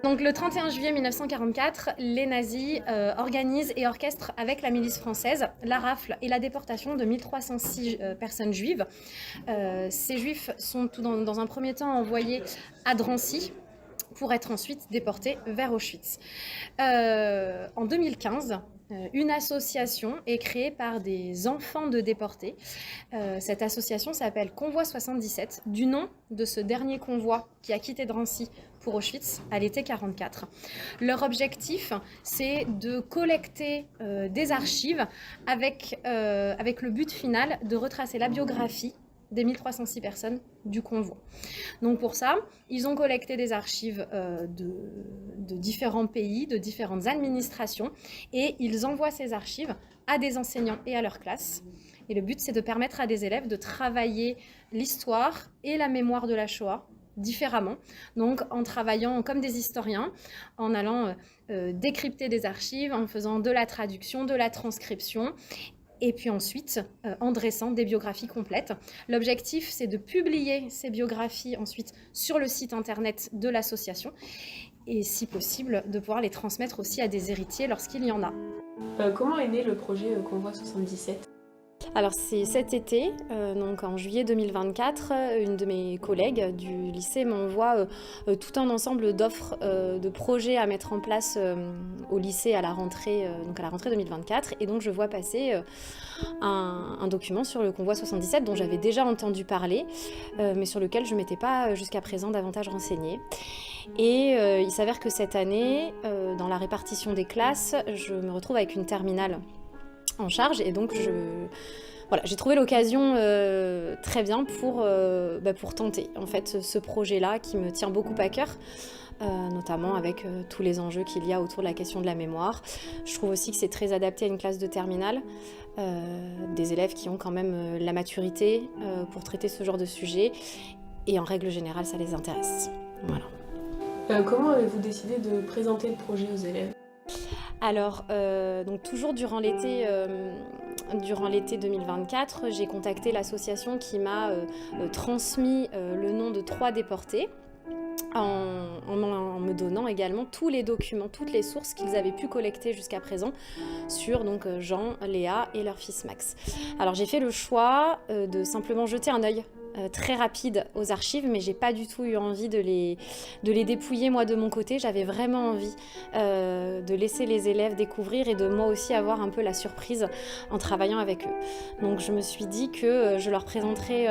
Donc le 31 juillet 1944, les nazis organisent et orchestrent avec la milice française la rafle et la déportation de 1306 personnes juives. Ces juifs sont dans un premier temps envoyés à Drancy pour être ensuite déportés vers Auschwitz. En 2015, une association est créée par des enfants de déportés. Cette association s'appelle Convoi 77, du nom de ce dernier convoi qui a quitté Drancy pour Auschwitz à l'été 44. Leur objectif, c'est de collecter des archives avec le but final de retracer la biographie des 1306 personnes du convoi. Donc pour ça, ils ont collecté des archives de différents pays, de différentes administrations, et ils envoient ces archives à des enseignants et à leur classe. Et le but, c'est de permettre à des élèves de travailler l'histoire et la mémoire de la Shoah différemment, donc en travaillant comme des historiens, en allant décrypter des archives, en faisant de la traduction, de la transcription, et puis ensuite en dressant des biographies complètes. L'objectif, c'est de publier ces biographies ensuite sur le site internet de l'association et si possible de pouvoir les transmettre aussi à des héritiers lorsqu'il y en a. Comment est né le projet Convoi 77 ? Alors c'est cet été, donc en juillet 2024, une de mes collègues du lycée m'envoie tout un ensemble d'offres de projets à mettre en place au lycée à la rentrée 2024. Et donc je vois passer un document sur le Convoi 77 dont j'avais déjà entendu parler, mais sur lequel je ne m'étais pas jusqu'à présent davantage renseignée. Et il s'avère que cette année, dans la répartition des classes, je me retrouve avec une terminale en charge, et donc j'ai trouvé l'occasion très bien pour tenter en fait ce projet-là qui me tient beaucoup à cœur, notamment avec tous les enjeux qu'il y a autour de la question de la mémoire. Je trouve aussi que c'est très adapté à une classe de terminale, des élèves qui ont quand même la maturité pour traiter ce genre de sujet, et en règle générale ça les intéresse. Voilà. Comment avez-vous décidé de présenter le projet aux élèves ? Alors, donc toujours durant l'été 2024, j'ai contacté l'association qui m'a transmis le nom de 3 déportés, en me donnant également tous les documents, toutes les sources qu'ils avaient pu collecter jusqu'à présent sur donc Jean, Léa et leur fils Max. Alors j'ai fait le choix de simplement jeter un œil très rapide aux archives, mais j'ai pas du tout eu envie de les dépouiller moi de mon côté. J'avais vraiment envie de laisser les élèves découvrir et de moi aussi avoir un peu la surprise en travaillant avec eux. Donc je me suis dit que je leur présenterais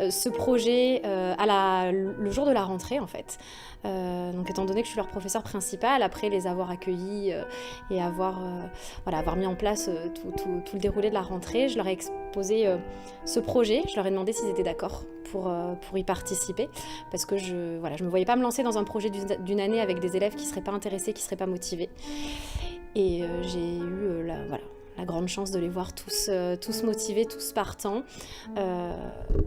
ce projet le jour de la rentrée en fait. Donc étant donné que je suis leur professeur principal, après les avoir accueillis et avoir mis en place tout le déroulé de la rentrée, je leur ai exposé ce projet. Je leur ai demandé s'ils étaient d'accord pour y participer, parce que je me voyais pas me lancer dans un projet d'une année avec des élèves qui seraient pas intéressés, qui seraient pas motivés. Et j'ai eu la grande chance de les voir tous motivés, tous partants.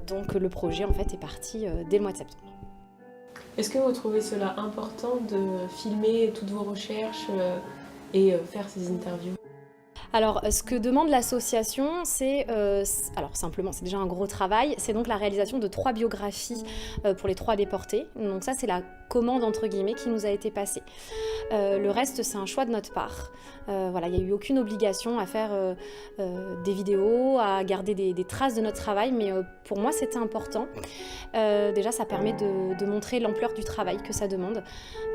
Donc le projet en fait est parti dès le mois de septembre. Est-ce que vous trouvez cela important de filmer toutes vos recherches et faire ces interviews ? Alors, ce que demande l'association, c'est simplement, c'est déjà un gros travail, c'est donc la réalisation de 3 biographies pour les 3 déportés. Donc ça, c'est la commande, entre guillemets, qui nous a été passée. Le reste, c'est un choix de notre part. Il n'y a eu aucune obligation à faire des vidéos, à garder des traces de notre travail, mais pour moi, c'était important. Déjà, ça permet de montrer l'ampleur du travail que ça demande.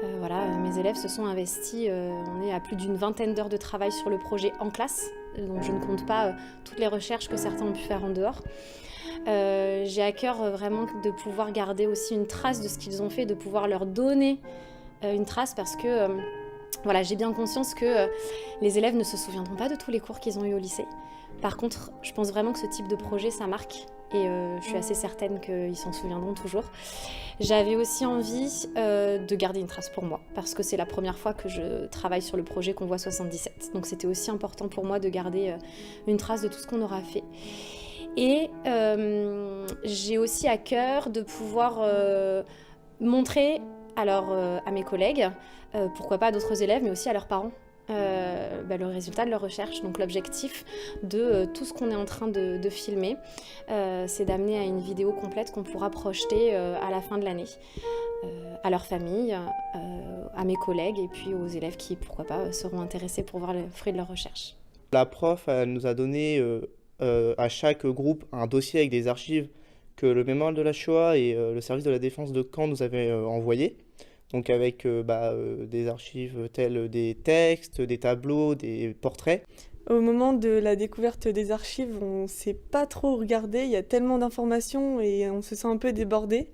Mes élèves se sont investis, on est à plus d'une 20aine d'heures de travail sur le projet en classe, donc je ne compte pas toutes les recherches que certains ont pu faire en dehors. J'ai à cœur vraiment de pouvoir garder aussi une trace de ce qu'ils ont fait, de pouvoir leur donner une trace, parce que j'ai bien conscience que les élèves ne se souviendront pas de tous les cours qu'ils ont eu au lycée. Par contre, je pense vraiment que ce type de projet, ça marque, et je suis assez certaine qu'ils s'en souviendront toujours. J'avais aussi envie de garder une trace pour moi, parce que c'est la première fois que je travaille sur le projet Convoi 77. Donc c'était aussi important pour moi de garder une trace de tout ce qu'on aura fait. Et j'ai aussi à cœur de pouvoir montrer à mes collègues, pourquoi pas à d'autres élèves, mais aussi à leurs parents, le résultat de leur recherche, donc l'objectif de tout ce qu'on est en train de filmer, c'est d'amener à une vidéo complète qu'on pourra projeter à la fin de l'année, à leur famille, à mes collègues et puis aux élèves qui, pourquoi pas, seront intéressés pour voir le fruit de leur recherche. La prof, elle nous a donné à chaque groupe un dossier avec des archives que le Mémorial de la Shoah et le service de la défense de Caen nous avaient envoyées. Donc avec des archives telles des textes, des tableaux, des portraits. Au moment de la découverte des archives, on ne sait pas trop regarder, il y a tellement d'informations et on se sent un peu débordé.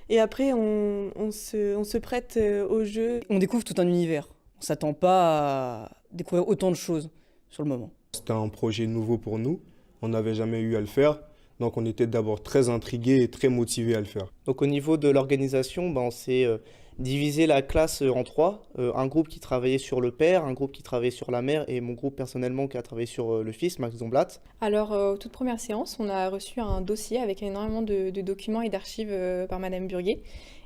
Et après, on se prête au jeu. On découvre tout un univers. On ne s'attend pas à découvrir autant de choses sur le moment. C'était un projet nouveau pour nous, on n'avait jamais eu à le faire. Donc on était d'abord très intrigués et très motivés à le faire. Donc au niveau de l'organisation, on s'est divisé la classe en trois. Un groupe qui travaillait sur le père, un groupe qui travaillait sur la mère et mon groupe personnellement qui a travaillé sur le fils, Max Domblatt. Alors, toute première séance, on a reçu un dossier avec énormément de documents et d'archives par Madame Burguet.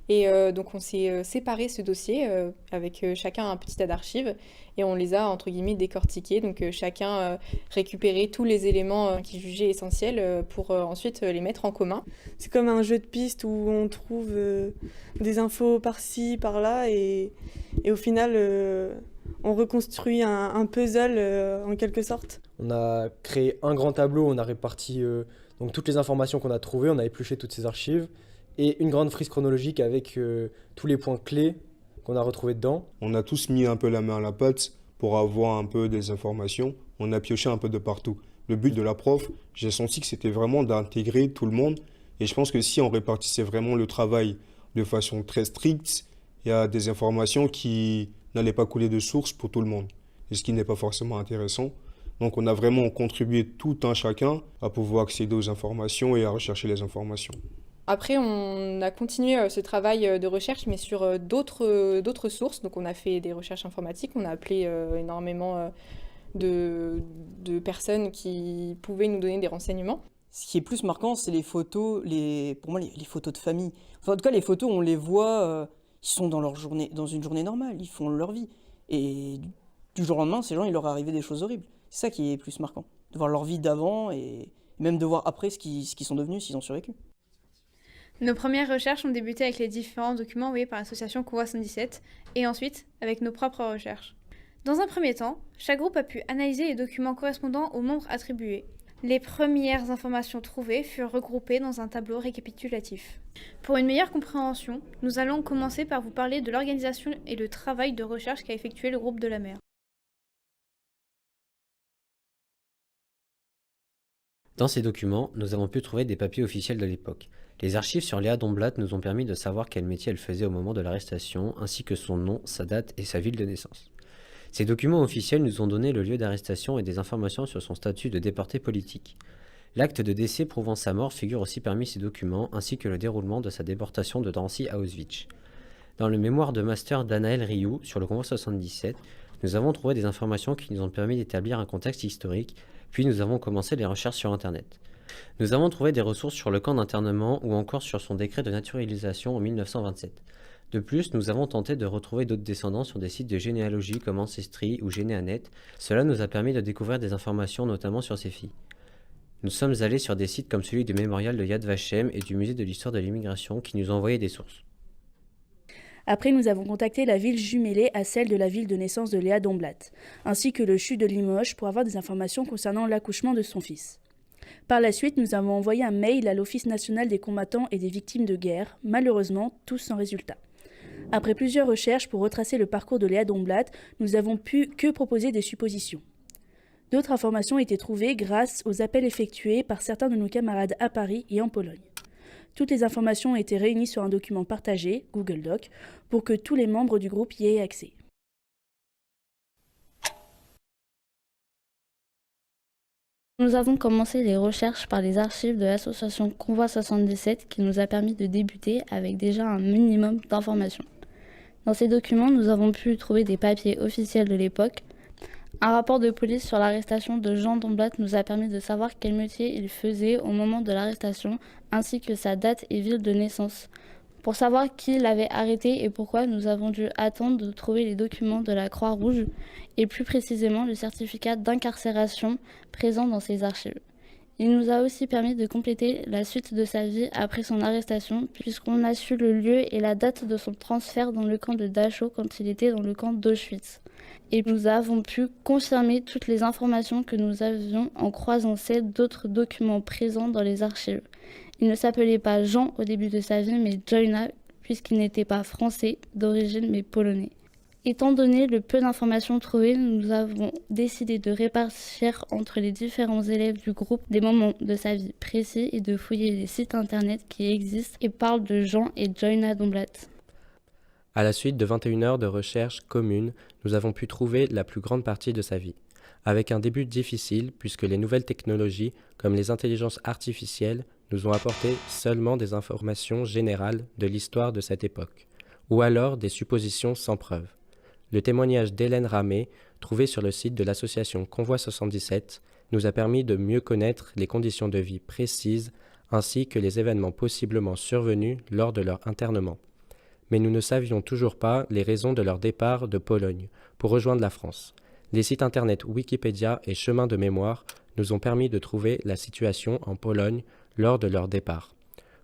Et donc on s'est séparé ce dossier avec chacun un petit tas d'archives et on les a entre guillemets décortiqués. Donc chacun récupérait tous les éléments qu'il jugeait essentiels pour ensuite les mettre en commun. C'est comme un jeu de pistes où on trouve des infos par-ci, par-là et au final on reconstruit un puzzle en quelque sorte. On a créé un grand tableau, on a réparti donc toutes les informations qu'on a trouvées, on a épluché toutes ces archives. Et une grande frise chronologique avec tous les points clés qu'on a retrouvés dedans. On a tous mis un peu la main à la pâte pour avoir un peu des informations. On a pioché un peu de partout. Le but de la prof, j'ai senti que c'était vraiment d'intégrer tout le monde. Et je pense que si on répartissait vraiment le travail de façon très stricte, il y a des informations qui n'allaient pas couler de source pour tout le monde. Et ce qui n'est pas forcément intéressant. Donc on a vraiment contribué tout un chacun à pouvoir accéder aux informations et à rechercher les informations. Après, on a continué ce travail de recherche, mais sur d'autres sources. Donc, on a fait des recherches informatiques, on a appelé énormément de personnes qui pouvaient nous donner des renseignements. Ce qui est plus marquant, c'est les photos, pour moi, les photos de famille. Enfin, en tout cas, les photos, on les voit, ils sont dans une journée normale, ils font leur vie. Et du jour au lendemain, ces gens, il leur est arrivé des choses horribles. C'est ça qui est plus marquant, de voir leur vie d'avant et même de voir après ce qu'ils sont devenus, s'ils ont survécu. Nos premières recherches ont débuté avec les différents documents envoyés par l'association Convoi 117 et ensuite avec nos propres recherches. Dans un premier temps, chaque groupe a pu analyser les documents correspondant aux membres attribués. Les premières informations trouvées furent regroupées dans un tableau récapitulatif. Pour une meilleure compréhension, nous allons commencer par vous parler de l'organisation et le travail de recherche qu'a effectué le groupe de la mer. Dans ces documents, nous avons pu trouver des papiers officiels de l'époque. Les archives sur Léa Domblatt nous ont permis de savoir quel métier elle faisait au moment de l'arrestation, ainsi que son nom, sa date et sa ville de naissance. Ces documents officiels nous ont donné le lieu d'arrestation et des informations sur son statut de déporté politique. L'acte de décès prouvant sa mort figure aussi parmi ces documents, ainsi que le déroulement de sa déportation de Drancy à Auschwitz. Dans le mémoire de master d'Anaël Rioux sur le Convoi 77, nous avons trouvé des informations qui nous ont permis d'établir un contexte historique, puis nous avons commencé les recherches sur Internet. Nous avons trouvé des ressources sur le camp d'internement ou encore sur son décret de naturalisation en 1927. De plus, nous avons tenté de retrouver d'autres descendants sur des sites de généalogie comme Ancestry ou Généanet. Cela nous a permis de découvrir des informations notamment sur ses filles. Nous sommes allés sur des sites comme celui du mémorial de Yad Vashem et du musée de l'histoire de l'immigration qui nous ont envoyé des sources. Après, nous avons contacté la ville jumelée à celle de la ville de naissance de Léa Domblatt, ainsi que le CHU de Limoges pour avoir des informations concernant l'accouchement de son fils. Par la suite, nous avons envoyé un mail à l'Office national des combattants et des victimes de guerre, malheureusement, tous sans résultat. Après plusieurs recherches pour retracer le parcours de Léa Domblatt, nous avons pu que proposer des suppositions. D'autres informations étaient trouvées grâce aux appels effectués par certains de nos camarades à Paris et en Pologne. Toutes les informations ont été réunies sur un document partagé, Google Doc, pour que tous les membres du groupe y aient accès. Nous avons commencé les recherches par les archives de l'association Convoi 77 qui nous a permis de débuter avec déjà un minimum d'informations. Dans ces documents, nous avons pu trouver des papiers officiels de l'époque. Un rapport de police sur l'arrestation de Jean Domblatt nous a permis de savoir quel métier il faisait au moment de l'arrestation, ainsi que sa date et ville de naissance. Pour savoir qui l'avait arrêté et pourquoi, nous avons dû attendre de trouver les documents de la Croix-Rouge et plus précisément le certificat d'incarcération présent dans ces archives. Il nous a aussi permis de compléter la suite de sa vie après son arrestation, puisqu'on a su le lieu et la date de son transfert dans le camp de Dachau quand il était dans le camp d'Auschwitz. Et nous avons pu confirmer toutes les informations que nous avions en croisant celles d'autres documents présents dans les archives. Il ne s'appelait pas Jean au début de sa vie, mais Joina, puisqu'il n'était pas français d'origine, mais polonais. Étant donné le peu d'informations trouvées, nous avons décidé de répartir entre les différents élèves du groupe des moments de sa vie précis et de fouiller les sites internet qui existent et parlent de Jean et Joina Domblat. À la suite de 21 heures de recherche commune, nous avons pu trouver la plus grande partie de sa vie. Avec un début difficile, puisque les nouvelles technologies, comme les intelligences artificielles, nous ont apporté seulement des informations générales de l'histoire de cette époque, ou alors des suppositions sans preuve. Le témoignage d'Hélène Ramé, trouvé sur le site de l'association Convoi 77, nous a permis de mieux connaître les conditions de vie précises ainsi que les événements possiblement survenus lors de leur internement. Mais nous ne savions toujours pas les raisons de leur départ de Pologne pour rejoindre la France. Les sites internet Wikipédia et Chemin de mémoire nous ont permis de trouver la situation en Pologne lors de leur départ.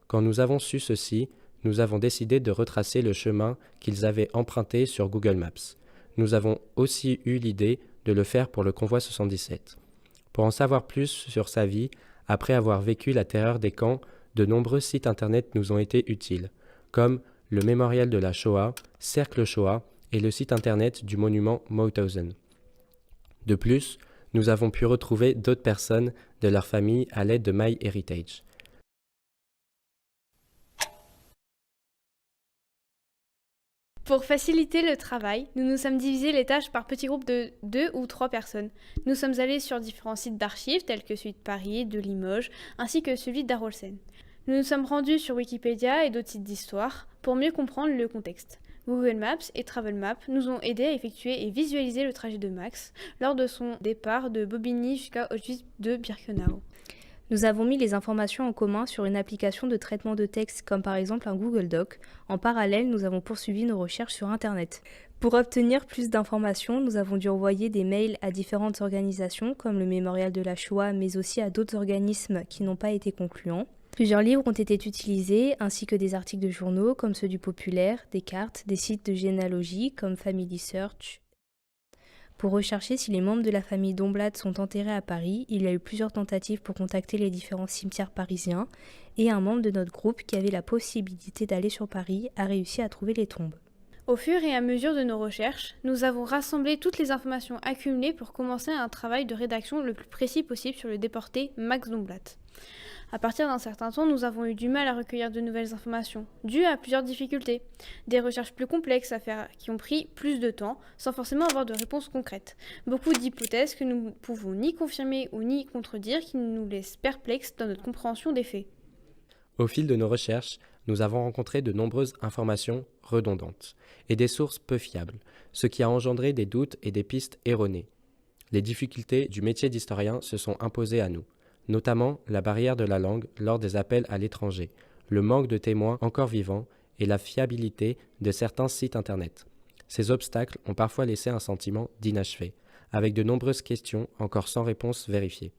Quand nous avons su ceci, nous avons décidé de retracer le chemin qu'ils avaient emprunté sur Google Maps. Nous avons aussi eu l'idée de le faire pour le Convoi 77. Pour en savoir plus sur sa vie, après avoir vécu la terreur des camps, de nombreux sites internet nous ont été utiles, comme le Mémorial de la Shoah, Cercle Shoah et le site internet du monument Mauthausen. De plus, nous avons pu retrouver d'autres personnes de leur famille à l'aide de MyHeritage. Pour faciliter le travail, nous nous sommes divisé les tâches par petits groupes de 2 ou 3 personnes. Nous sommes allés sur différents sites d'archives tels que celui de Paris, de Limoges, ainsi que celui d'Arolsen. Nous nous sommes rendus sur Wikipédia et d'autres sites d'histoire pour mieux comprendre le contexte. Google Maps et Travel Map nous ont aidés à effectuer et visualiser le trajet de Max lors de son départ de Bobigny jusqu'à Auschwitz de Birkenau. Nous avons mis les informations en commun sur une application de traitement de texte comme par exemple un Google Doc. En parallèle, nous avons poursuivi nos recherches sur Internet. Pour obtenir plus d'informations, nous avons dû envoyer des mails à différentes organisations comme le Mémorial de la Shoah, mais aussi à d'autres organismes qui n'ont pas été concluants. Plusieurs livres ont été utilisés, ainsi que des articles de journaux comme ceux du Populaire, des cartes, des sites de généalogie comme Family Search. Pour rechercher si les membres de la famille Domblat sont enterrés à Paris, il y a eu plusieurs tentatives pour contacter les différents cimetières parisiens et un membre de notre groupe qui avait la possibilité d'aller sur Paris a réussi à trouver les tombes. Au fur et à mesure de nos recherches, nous avons rassemblé toutes les informations accumulées pour commencer un travail de rédaction le plus précis possible sur le déporté Max Domblat. À partir d'un certain temps, nous avons eu du mal à recueillir de nouvelles informations, dues à plusieurs difficultés. Des recherches plus complexes à faire qui ont pris plus de temps, sans forcément avoir de réponses concrètes. Beaucoup d'hypothèses que nous ne pouvons ni confirmer ou ni contredire qui nous laissent perplexes dans notre compréhension des faits. Au fil de nos recherches, nous avons rencontré de nombreuses informations redondantes et des sources peu fiables, ce qui a engendré des doutes et des pistes erronées. Les difficultés du métier d'historien se sont imposées à nous, notamment la barrière de la langue lors des appels à l'étranger, le manque de témoins encore vivants et la fiabilité de certains sites internet. Ces obstacles ont parfois laissé un sentiment d'inachevé, avec de nombreuses questions encore sans réponse vérifiée.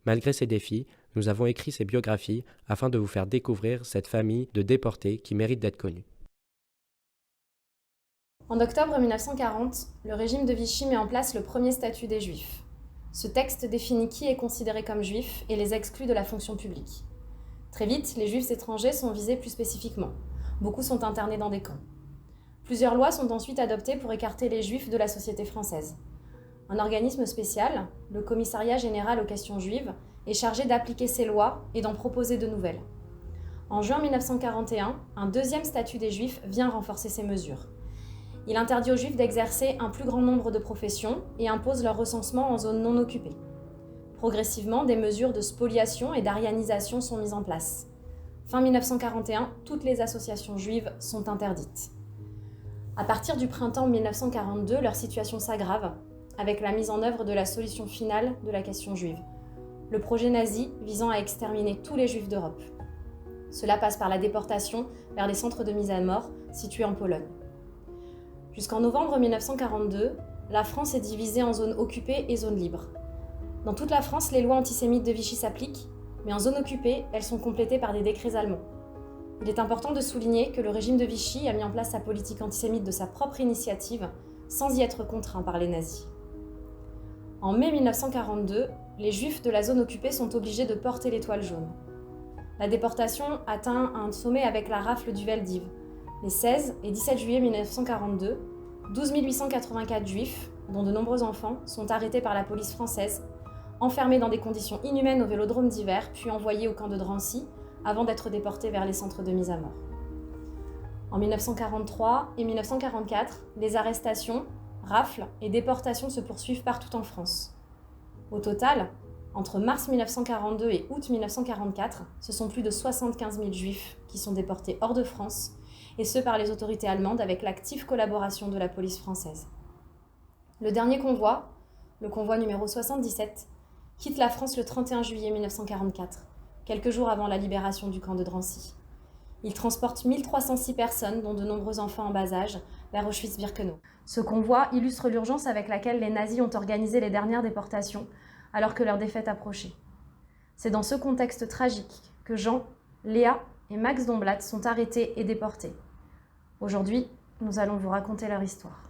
Malgré ces défis, nous avons écrit ces biographies afin de vous faire découvrir cette famille de déportés qui mérite d'être connue. En octobre 1940, le régime de Vichy met en place le premier statut des Juifs. Ce texte définit qui est considéré comme juif et les exclut de la fonction publique. Très vite, les juifs étrangers sont visés plus spécifiquement. Beaucoup sont internés dans des camps. Plusieurs lois sont ensuite adoptées pour écarter les juifs de la société française. Un organisme spécial, le Commissariat général aux questions juives, est chargé d'appliquer ces lois et d'en proposer de nouvelles. En juin 1941, un deuxième statut des juifs vient renforcer ces mesures. Il interdit aux Juifs d'exercer un plus grand nombre de professions et impose leur recensement en zone non occupée. Progressivement, des mesures de spoliation et d'arianisation sont mises en place. Fin 1941, toutes les associations juives sont interdites. À partir du printemps 1942, leur situation s'aggrave avec la mise en œuvre de la solution finale de la question juive, le projet nazi visant à exterminer tous les Juifs d'Europe. Cela passe par la déportation vers les centres de mise à mort situés en Pologne. Jusqu'en novembre 1942, la France est divisée en zones occupées et zones libres. Dans toute la France, les lois antisémites de Vichy s'appliquent, mais en zone occupée, elles sont complétées par des décrets allemands. Il est important de souligner que le régime de Vichy a mis en place sa politique antisémite de sa propre initiative, sans y être contraint par les nazis. En mai 1942, les Juifs de la zone occupée sont obligés de porter l'étoile jaune. La déportation atteint un sommet avec la rafle du Veldiv. Les 16 et 17 juillet 1942, 12 884 Juifs, dont de nombreux enfants, sont arrêtés par la police française, enfermés dans des conditions inhumaines au vélodrome d'hiver, puis envoyés au camp de Drancy, avant d'être déportés vers les centres de mise à mort. En 1943 et 1944, les arrestations, rafles et déportations se poursuivent partout en France. Au total, entre mars 1942 et août 1944, ce sont plus de 75 000 Juifs qui sont déportés hors de France, et ce par les autorités allemandes avec l'active collaboration de la police française. Le dernier convoi, le convoi numéro 77, quitte la France le 31 juillet 1944, quelques jours avant la libération du camp de Drancy. Il transporte 1306 personnes, dont de nombreux enfants en bas âge, vers Auschwitz-Birkenau. Ce convoi illustre l'urgence avec laquelle les nazis ont organisé les dernières déportations, alors que leur défaite approchait. C'est dans ce contexte tragique que Jean, Léa et Max Domblatt sont arrêtés et déportés. Aujourd'hui, nous allons vous raconter leur histoire.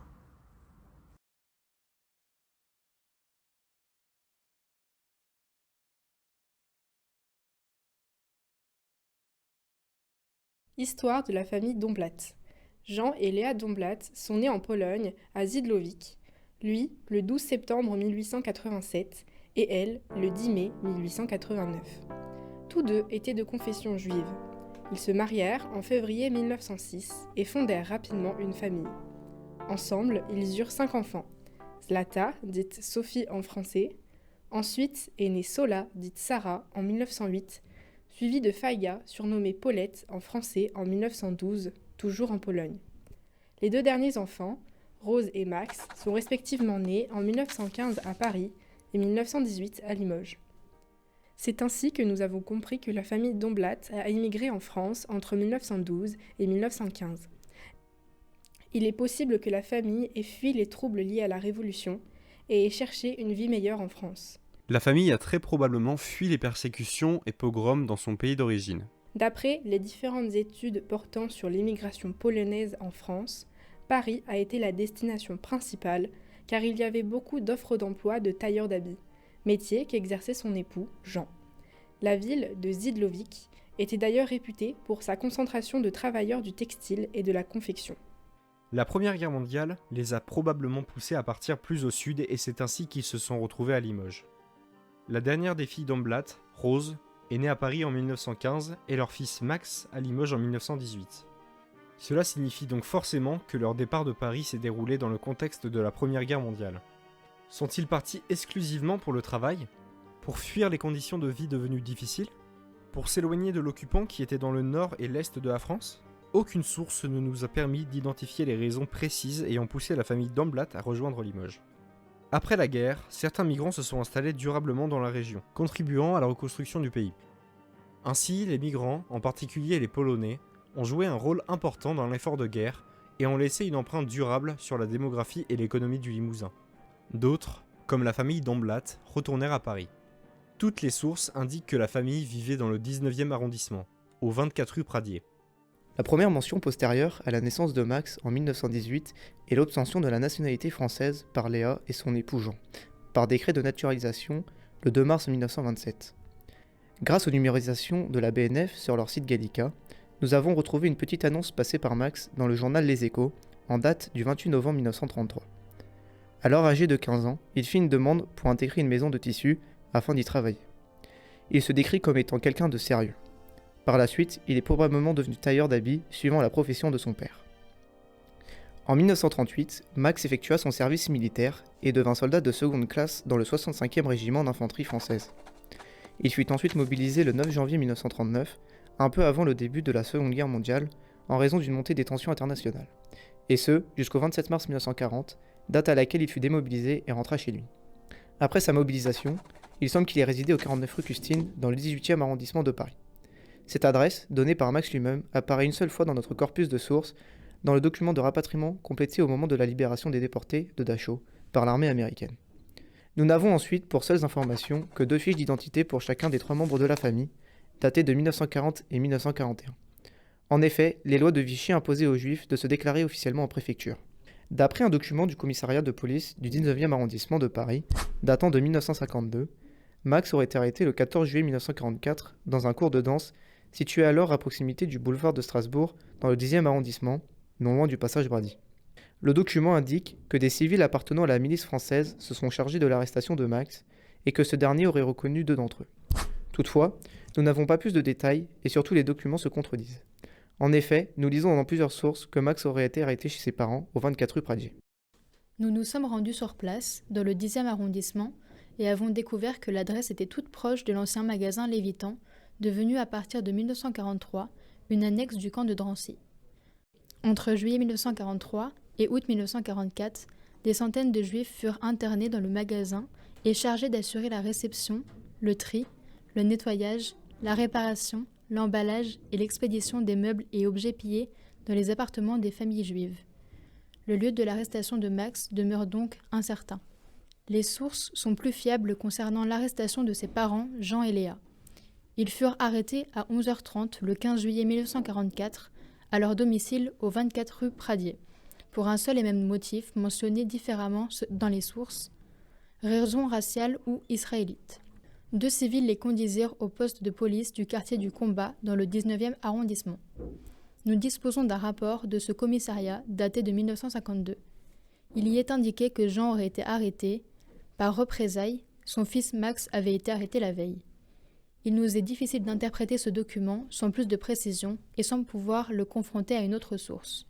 Histoire de la famille Domblatt. Jean et Léa Domblatt sont nés en Pologne, à Zidlowik, lui le 12 septembre 1887 et elle le 10 mai 1889. Tous deux étaient de confession juive. Ils se marièrent en février 1906 et fondèrent rapidement une famille. Ensemble, ils eurent 5 enfants. Zlata, dite Sophie en français. Ensuite est née Sola, dite Sarah, en 1908, suivie de Faiga, surnommée Paulette en français en 1912, toujours en Pologne. Les 2 derniers enfants, Rose et Max, sont respectivement nés en 1915 à Paris et 1918 à Limoges. C'est ainsi que nous avons compris que la famille Domblatt a immigré en France entre 1912 et 1915. Il est possible que la famille ait fui les troubles liés à la Révolution et ait cherché une vie meilleure en France. La famille a très probablement fui les persécutions et pogroms dans son pays d'origine. D'après les différentes études portant sur l'immigration polonaise en France, Paris a été la destination principale car il y avait beaucoup d'offres d'emploi de tailleur d'habits, métier qu'exerçait son époux, Jean. La ville de Zidlowik était d'ailleurs réputée pour sa concentration de travailleurs du textile et de la confection. La Première Guerre mondiale les a probablement poussés à partir plus au sud et c'est ainsi qu'ils se sont retrouvés à Limoges. La dernière des filles Domblatt, Rose, est née à Paris en 1915 et leur fils Max à Limoges en 1918. Cela signifie donc forcément que leur départ de Paris s'est déroulé dans le contexte de la Première Guerre mondiale. Sont-ils partis exclusivement pour le travail ? Pour fuir les conditions de vie devenues difficiles ? Pour s'éloigner de l'occupant qui était dans le nord et l'est de la France ? Aucune source ne nous a permis d'identifier les raisons précises ayant poussé la famille Domblatt à rejoindre Limoges. Après la guerre, certains migrants se sont installés durablement dans la région, contribuant à la reconstruction du pays. Ainsi, les migrants, en particulier les Polonais, ont joué un rôle important dans l'effort de guerre et ont laissé une empreinte durable sur la démographie et l'économie du Limousin. D'autres, comme la famille Domblatt, retournèrent à Paris. Toutes les sources indiquent que la famille vivait dans le 19e arrondissement, au 24 rue Pradier. La première mention postérieure à la naissance de Max en 1918 est l'obtention de la nationalité française par Léa et son époux Jean, par décret de naturalisation le 2 mars 1927. Grâce aux numérisations de la BNF sur leur site Gallica, nous avons retrouvé une petite annonce passée par Max dans le journal Les Échos, en date du 28 novembre 1933. Alors âgé de 15 ans, il fit une demande pour intégrer une maison de tissu afin d'y travailler. Il se décrit comme étant quelqu'un de sérieux. Par la suite, il est probablement devenu tailleur d'habits suivant la profession de son père. En 1938, Max effectua son service militaire et devint soldat de seconde classe dans le 65e régiment d'infanterie française. Il fut ensuite mobilisé le 9 janvier 1939, un peu avant le début de la Seconde Guerre mondiale, en raison d'une montée des tensions internationales. Et ce, jusqu'au 27 mars 1940, date à laquelle il fut démobilisé et rentra chez lui. Après sa mobilisation, il semble qu'il ait résidé au 49 rue Custine, dans le 18e arrondissement de Paris. Cette adresse, donnée par Max lui-même, apparaît une seule fois dans notre corpus de sources, dans le document de rapatriement complété au moment de la libération des déportés de Dachau par l'armée américaine. Nous n'avons ensuite pour seules informations que 2 fiches d'identité pour chacun des 3 membres de la famille, datées de 1940 et 1941. En effet, les lois de Vichy imposaient aux Juifs de se déclarer officiellement en préfecture. D'après un document du commissariat de police du 19e arrondissement de Paris, datant de 1952, Max aurait été arrêté le 14 juillet 1944 dans un cours de danse situé alors à proximité du boulevard de Strasbourg dans le 10e arrondissement, non loin du passage Brady. Le document indique que des civils appartenant à la milice française se sont chargés de l'arrestation de Max et que ce dernier aurait reconnu 2 d'entre eux. Toutefois, nous n'avons pas plus de détails et surtout les documents se contredisent. En effet, nous lisons dans plusieurs sources que Max aurait été arrêté chez ses parents au 24 rue Pradier. Nous nous sommes rendus sur place, dans le 10e arrondissement, et avons découvert que l'adresse était toute proche de l'ancien magasin Lévitan, devenu à partir de 1943 une annexe du camp de Drancy. Entre juillet 1943 et août 1944, des centaines de Juifs furent internés dans le magasin et chargés d'assurer la réception, le tri, le nettoyage, la réparation, l'emballage et l'expédition des meubles et objets pillés dans les appartements des familles juives. Le lieu de l'arrestation de Max demeure donc incertain. Les sources sont plus fiables concernant l'arrestation de ses parents, Jean et Léa. Ils furent arrêtés à 11h30 le 15 juillet 1944 à leur domicile au 24 rue Pradier, pour un seul et même motif mentionné différemment dans les sources, raison raciale ou israélite. 2 civils les conduisirent au poste de police du quartier du Combat dans le 19e arrondissement. Nous disposons d'un rapport de ce commissariat daté de 1952. Il y est indiqué que Jean aurait été arrêté. Par représailles, son fils Max avait été arrêté la veille. Il nous est difficile d'interpréter ce document sans plus de précision et sans pouvoir le confronter à une autre source.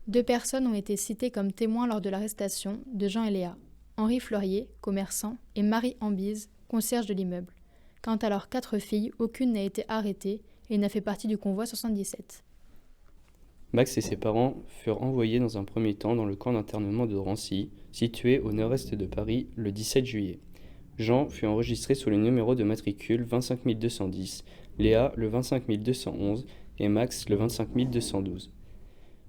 2 personnes ont été citées comme témoins lors de l'arrestation de Jean et Léa. Henri Fleurier, commerçant, et Marie Ambise, concierge de l'immeuble. Quant à leurs 4 filles, aucune n'a été arrêtée et n'a fait partie du convoi 77. Max et ses parents furent envoyés dans un premier temps dans le camp d'internement de Drancy, situé au nord-est de Paris, le 17 juillet. Jean fut enregistré sous le numéro de matricule 25210, Léa le 25211 et Max le 25212.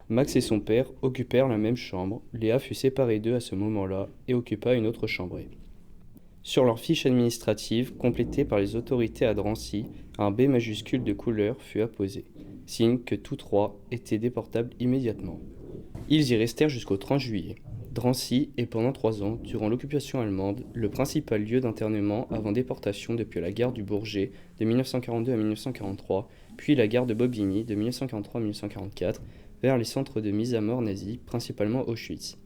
Max et son père occupèrent la même chambre, Léa fut séparée d'eux à ce moment-là et occupa une autre chambrée. Sur leur fiche administrative, complétée par les autorités à Drancy, un B majuscule de couleur fut apposé, signe que tous 3 étaient déportables immédiatement. Ils y restèrent jusqu'au 30 juillet. Drancy est pendant 3 ans, durant l'occupation allemande, le principal lieu d'internement avant déportation depuis la gare du Bourget de 1942 à 1943, puis la gare de Bobigny de 1943 à 1944, vers les centres de mise à mort nazis, principalement Auschwitz.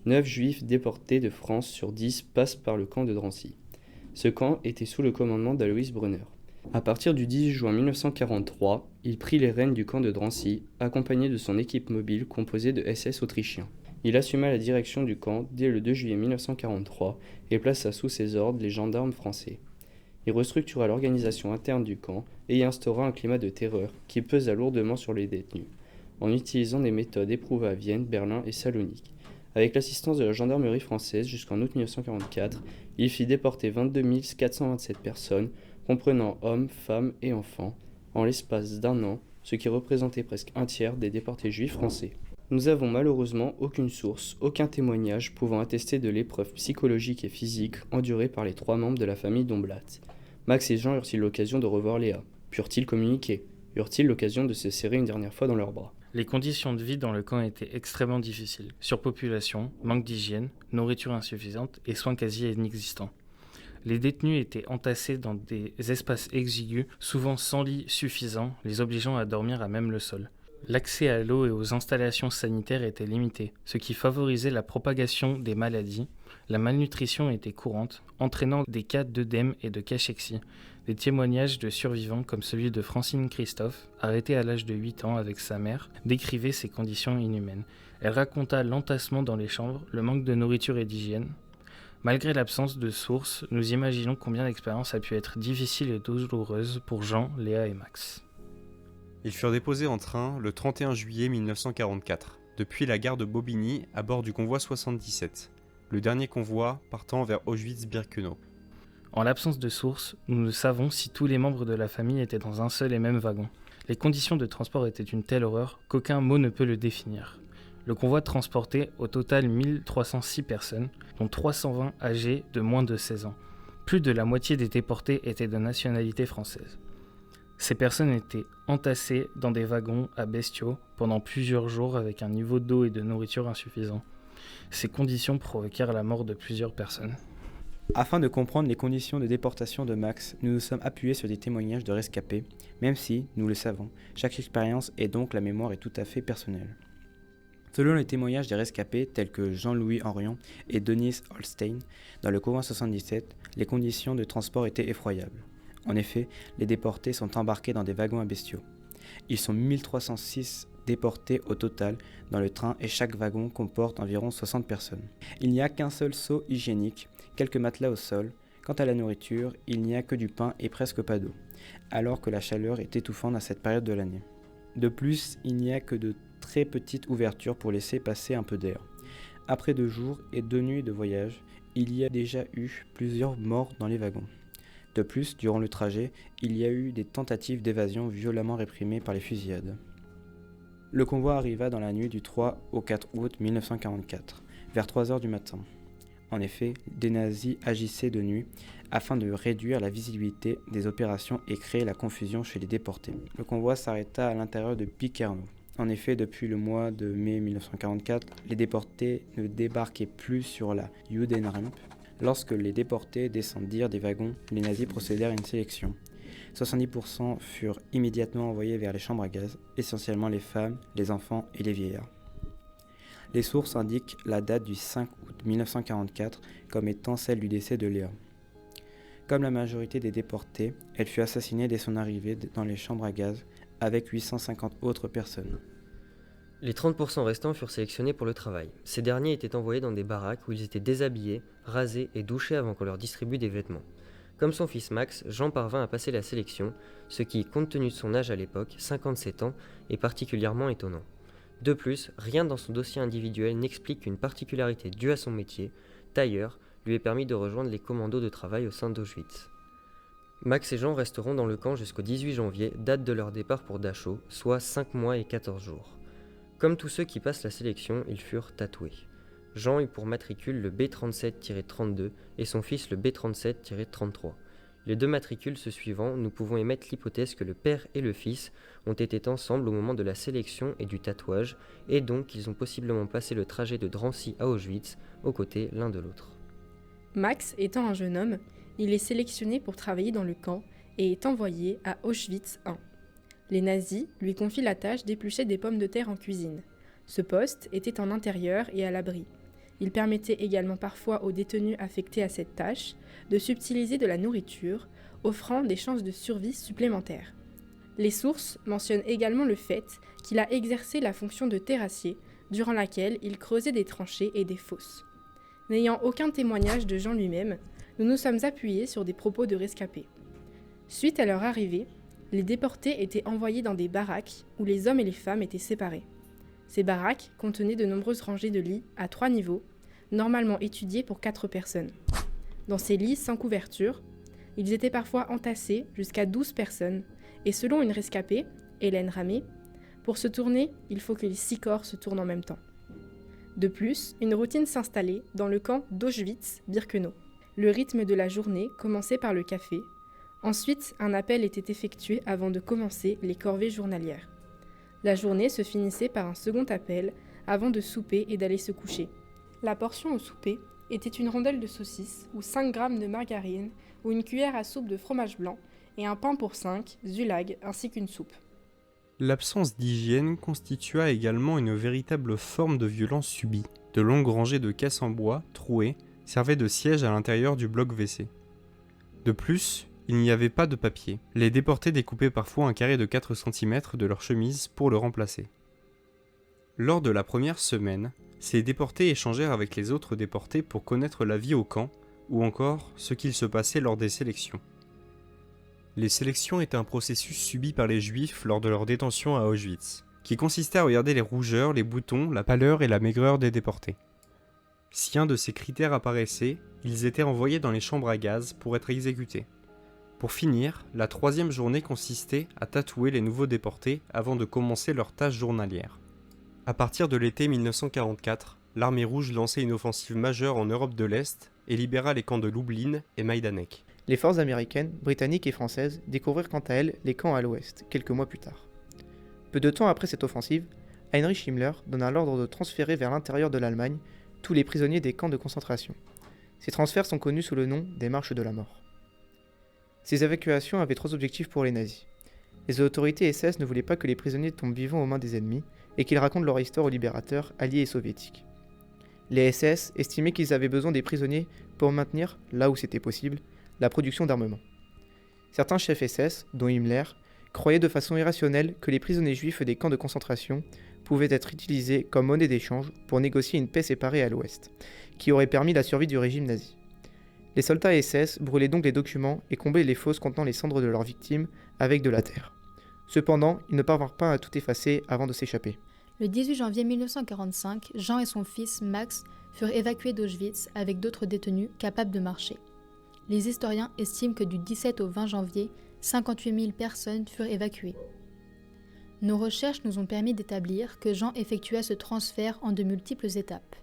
9 juifs déportés de France sur 10 passent par le camp de Drancy. Ce camp était sous le commandement d'Alois Brunner. À partir du 10 juin 1943, il prit les rênes du camp de Drancy, accompagné de son équipe mobile composée de SS autrichiens. Il assuma la direction du camp dès le 2 juillet 1943 et plaça sous ses ordres les gendarmes français. Il restructura l'organisation interne du camp et y instaura un climat de terreur qui pesa lourdement sur les détenus, en utilisant des méthodes éprouvées à Vienne, Berlin et Salonique. Avec l'assistance de la gendarmerie française jusqu'en août 1944, il fit déporter 22 427 personnes, comprenant hommes, femmes et enfants, en l'espace d'1 an, ce qui représentait presque un tiers des déportés juifs français. Nous avons malheureusement aucune source, aucun témoignage pouvant attester de l'épreuve psychologique et physique endurée par les 3 membres de la famille Domblat. Max et Jean eurent-ils l'occasion de revoir Léa? Purent-ils communiquer? Eurent-ils l'occasion de se serrer une dernière fois dans leurs bras? Les conditions de vie dans le camp étaient extrêmement difficiles. Surpopulation, manque d'hygiène, nourriture insuffisante et soins quasi inexistants. Les détenus étaient entassés dans des espaces exigus, souvent sans lit suffisant, les obligeant à dormir à même le sol. L'accès à l'eau et aux installations sanitaires était limité, ce qui favorisait la propagation des maladies. La malnutrition était courante, entraînant des cas d'œdème et de cachexie. Des témoignages de survivants comme celui de Francine Christophe, arrêtée à l'âge de 8 ans avec sa mère, décrivaient ces conditions inhumaines. Elle raconta l'entassement dans les chambres, le manque de nourriture et d'hygiène. Malgré l'absence de sources, nous imaginons combien l'expérience a pu être difficile et douloureuse pour Jean, Léa et Max. Ils furent déposés en train le 31 juillet 1944, depuis la gare de Bobigny à bord du convoi 77, le dernier convoi partant vers Auschwitz-Birkenau. En l'absence de source, nous ne savons si tous les membres de la famille étaient dans un seul et même wagon. Les conditions de transport étaient une telle horreur qu'aucun mot ne peut le définir. Le convoi transportait au total 1306 personnes, dont 320 âgées de moins de 16 ans. Plus de la moitié des déportés étaient de nationalité française. Ces personnes étaient entassées dans des wagons à bestiaux pendant plusieurs jours avec un niveau d'eau et de nourriture insuffisant. Ces conditions provoquèrent la mort de plusieurs personnes. Afin de comprendre les conditions de déportation de Max, nous nous sommes appuyés sur des témoignages de rescapés, même si, nous le savons, chaque expérience et donc la mémoire est tout à fait personnelle. Selon les témoignages des rescapés tels que Jean-Louis Henrion et Denise Holstein, dans le convoi 77, les conditions de transport étaient effroyables. En effet, les déportés sont embarqués dans des wagons à bestiaux. Ils sont 1306 déportés au total dans le train et chaque wagon comporte environ 60 personnes. Il n'y a qu'un seul seau hygiénique, quelques matelas au sol. Quant à la nourriture, il n'y a que du pain et presque pas d'eau, alors que la chaleur est étouffante à cette période de l'année. De plus, il n'y a que de très petites ouvertures pour laisser passer un peu d'air. Après 2 jours et 2 nuits de voyage, il y a déjà eu plusieurs morts dans les wagons. De plus, durant le trajet, il y a eu des tentatives d'évasion violemment réprimées par les fusillades. Le convoi arriva dans la nuit du 3 au 4 août 1944, vers 3 heures du matin. En effet, des nazis agissaient de nuit afin de réduire la visibilité des opérations et créer la confusion chez les déportés. Le convoi s'arrêta à l'intérieur de Pikerno. En effet, depuis le mois de mai 1944, les déportés ne débarquaient plus sur la Judenrampe. Lorsque les déportés descendirent des wagons, les nazis procédèrent à une sélection. 70% furent immédiatement envoyés vers les chambres à gaz, essentiellement les femmes, les enfants et les vieillards. Les sources indiquent la date du 5 août 1944 comme étant celle du décès de Léa. Comme la majorité des déportés, elle fut assassinée dès son arrivée dans les chambres à gaz avec 850 autres personnes. Les 30% restants furent sélectionnés pour le travail. Ces derniers étaient envoyés dans des baraques où ils étaient déshabillés, rasés et douchés avant qu'on leur distribue des vêtements. Comme son fils Max, Jean parvint à passer la sélection, ce qui, compte tenu de son âge à l'époque, 57 ans, est particulièrement étonnant. De plus, rien dans son dossier individuel n'explique qu'une particularité due à son métier, tailleur, lui ait permis de rejoindre les commandos de travail au sein d'Auschwitz. Max et Jean resteront dans le camp jusqu'au 18 janvier, date de leur départ pour Dachau, soit 5 mois et 14 jours. Comme tous ceux qui passent la sélection, ils furent tatoués. Jean eut pour matricule le B37-32 et son fils le B37-33. Les 2 matricules se suivant, nous pouvons émettre l'hypothèse que le père et le fils ont été ensemble au moment de la sélection et du tatouage, et donc qu'ils ont possiblement passé le trajet de Drancy à Auschwitz, aux côtés l'un de l'autre. Max étant un jeune homme, il est sélectionné pour travailler dans le camp et est envoyé à Auschwitz I. Les nazis lui confient la tâche d'éplucher des pommes de terre en cuisine. Ce poste était en intérieur et à l'abri. Il permettait également parfois aux détenus affectés à cette tâche de subtiliser de la nourriture, offrant des chances de survie supplémentaires. Les sources mentionnent également le fait qu'il a exercé la fonction de terrassier, durant laquelle il creusait des tranchées et des fosses. N'ayant aucun témoignage de Jean lui-même, nous nous sommes appuyés sur des propos de rescapés. Suite à leur arrivée, les déportés étaient envoyés dans des baraques où les hommes et les femmes étaient séparés. Ces baraques contenaient de nombreuses rangées de lits à 3 niveaux, normalement étudiés pour 4 personnes. Dans ces lits sans couverture, ils étaient parfois entassés jusqu'à 12 personnes, et selon une rescapée, Hélène Ramé, pour se tourner, il faut que les 6 corps se tournent en même temps. De plus, une routine s'installait dans le camp d'Auschwitz-Birkenau. Le rythme de la journée commençait par le café. Ensuite, un appel était effectué avant de commencer les corvées journalières. La journée se finissait par un second appel avant de souper et d'aller se coucher. La portion au souper était une rondelle de saucisse ou 5 grammes de margarine ou une cuillère à soupe de fromage blanc et un pain pour 5, zulag, ainsi qu'une soupe. L'absence d'hygiène constitua également une véritable forme de violence subie. De longues rangées de caisses en bois, trouées, servaient de siège à l'intérieur du bloc WC. De plus, il n'y avait pas de papier. Les déportés découpaient parfois un carré de 4 cm de leur chemise pour le remplacer. Lors de la première semaine, ces déportés échangèrent avec les autres déportés pour connaître la vie au camp, ou encore ce qu'il se passait lors des sélections. Les sélections étaient un processus subi par les Juifs lors de leur détention à Auschwitz, qui consistait à regarder les rougeurs, les boutons, la pâleur et la maigreur des déportés. Si un de ces critères apparaissait, ils étaient envoyés dans les chambres à gaz pour être exécutés. Pour finir, la 3e journée consistait à tatouer les nouveaux déportés avant de commencer leur tâche journalière. À partir de l'été 1944, l'armée rouge lançait une offensive majeure en Europe de l'Est et libéra les camps de Lublin et Majdanek. Les forces américaines, britanniques et françaises découvrirent quant à elles les camps à l'ouest, quelques mois plus tard. Peu de temps après cette offensive, Heinrich Himmler donna l'ordre de transférer vers l'intérieur de l'Allemagne tous les prisonniers des camps de concentration. Ces transferts sont connus sous le nom des marches de la mort. Ces évacuations avaient 3 objectifs pour les nazis. Les autorités SS ne voulaient pas que les prisonniers tombent vivants aux mains des ennemis et qu'ils racontent leur histoire aux libérateurs alliés et soviétiques. Les SS estimaient qu'ils avaient besoin des prisonniers pour maintenir, là où c'était possible, la production d'armement. Certains chefs SS, dont Himmler, croyaient de façon irrationnelle que les prisonniers juifs des camps de concentration pouvaient être utilisés comme monnaie d'échange pour négocier une paix séparée à l'ouest, qui aurait permis la survie du régime nazi. Les soldats SS brûlaient donc les documents et comblaient les fosses contenant les cendres de leurs victimes avec de la terre. Cependant, ils ne parvinrent pas à tout effacer avant de s'échapper. Le 18 janvier 1945, Jean et son fils Max furent évacués d'Auschwitz avec d'autres détenus capables de marcher. Les historiens estiment que du 17 au 20 janvier, 58 000 personnes furent évacuées. Nos recherches nous ont permis d'établir que Jean effectua ce transfert en de multiples étapes.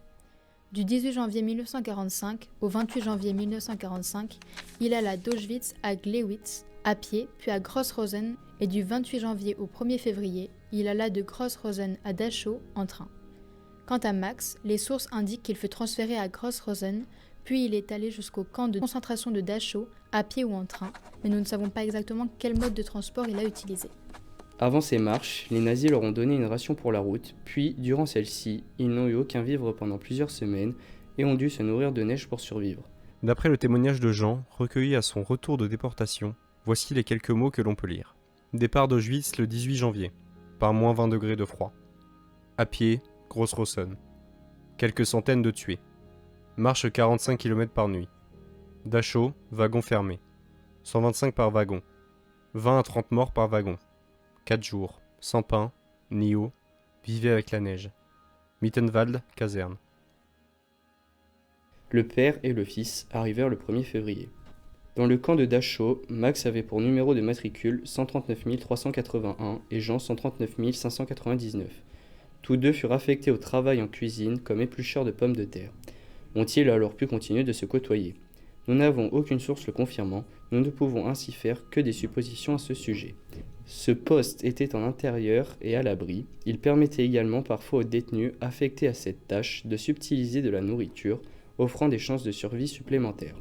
Du 18 janvier 1945 au 28 janvier 1945, il alla d'Auschwitz à Gleiwitz à pied, puis à Grossrosen, et du 28 janvier au 1er février, il alla de Grossrosen à Dachau en train. Quant à Max, les sources indiquent qu'il fut transféré à Grossrosen, puis il est allé jusqu'au camp de concentration de Dachau, à pied ou en train, mais nous ne savons pas exactement quel mode de transport il a utilisé. Avant ces marches, les nazis leur ont donné une ration pour la route, puis, durant celle-ci, ils n'ont eu aucun vivre pendant plusieurs semaines et ont dû se nourrir de neige pour survivre. D'après le témoignage de Jean, recueilli à son retour de déportation, voici les quelques mots que l'on peut lire. Départ d'Auschwitz le 18 janvier, par moins 20 degrés de froid. À pied, Grossrosen. Quelques centaines de tués. Marche 45 km par nuit. Dachau, wagon fermé. 125 par wagon. 20 à 30 morts par wagon. 4 jours. Sans pain, ni eau. Vivez avec la neige. Mittenwald, caserne. Le père et le fils arrivèrent le 1er février. Dans le camp de Dachau, Max avait pour numéro de matricule 139 381 et Jean 139 599. Tous deux furent affectés au travail en cuisine comme éplucheurs de pommes de terre. Ont-ils alors pu continuer de se côtoyer ? Nous n'avons aucune source le confirmant, nous ne pouvons ainsi faire que des suppositions à ce sujet. Ce poste était en intérieur et à l'abri, il permettait également parfois aux détenus affectés à cette tâche de subtiliser de la nourriture, offrant des chances de survie supplémentaires.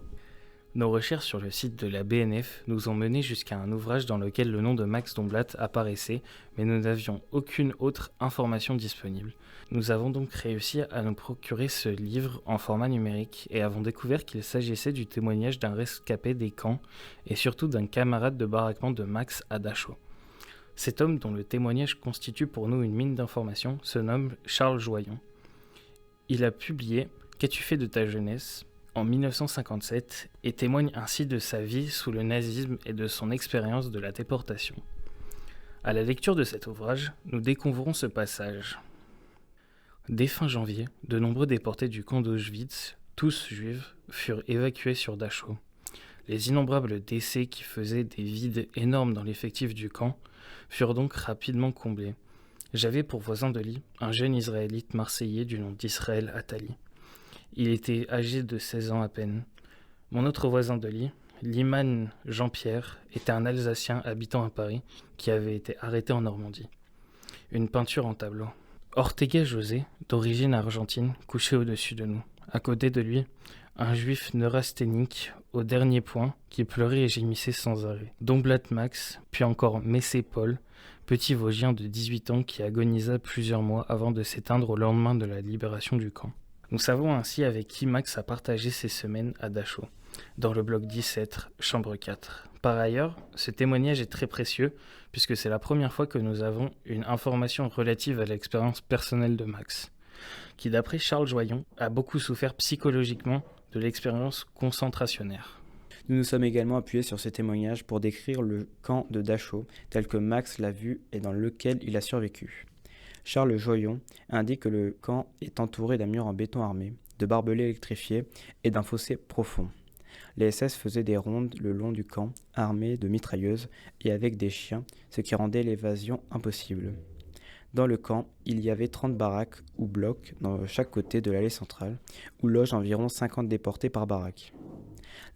Nos recherches sur le site de la BNF nous ont mené jusqu'à un ouvrage dans lequel le nom de Max Domblat apparaissait, mais nous n'avions aucune autre information disponible. Nous avons donc réussi à nous procurer ce livre en format numérique et avons découvert qu'il s'agissait du témoignage d'un rescapé des camps et surtout d'un camarade de baraquement de Max à Dachau. Cet homme, dont le témoignage constitue pour nous une mine d'informations, se nomme Charles Joyon. Il a publié « Qu'as-tu fait de ta jeunesse ?» en 1957 et témoigne ainsi de sa vie sous le nazisme et de son expérience de la déportation. À la lecture de cet ouvrage, nous découvrons ce passage. Dès fin janvier, de nombreux déportés du camp d'Auschwitz, tous juifs, furent évacués sur Dachau. Les innombrables décès qui faisaient des vides énormes dans l'effectif du camp furent donc rapidement comblés. J'avais pour voisin de lit un jeune Israélite marseillais du nom d'Israël Attali. Il était âgé de 16 ans à peine. Mon autre voisin de lit, Liman Jean-Pierre, était un Alsacien habitant à Paris qui avait été arrêté en Normandie. Une peinture en tableau. Ortega José, d'origine argentine, couchait au-dessus de nous. À côté de lui, un juif neurasthénique au dernier point qui pleurait et gémissait sans arrêt. Domblat Max, puis encore Messé Paul, petit Vosgien de 18 ans qui agonisa plusieurs mois avant de s'éteindre au lendemain de la libération du camp. Nous savons ainsi avec qui Max a partagé ses semaines à Dachau, dans le bloc 17, chambre 4. Par ailleurs, ce témoignage est très précieux puisque c'est la première fois que nous avons une information relative à l'expérience personnelle de Max, qui d'après Charles Joyon a beaucoup souffert psychologiquement de l'expérience concentrationnaire. Nous nous sommes également appuyés sur ces témoignages pour décrire le camp de Dachau tel que Max l'a vu et dans lequel il a survécu. Charles Joyon indique que le camp est entouré d'un mur en béton armé, de barbelés électrifiés et d'un fossé profond. Les SS faisaient des rondes le long du camp, armés de mitrailleuses et avec des chiens, ce qui rendait l'évasion impossible. Dans le camp, il y avait 30 baraques ou blocs dans chaque côté de l'allée centrale, où logent environ 50 déportés par baraque.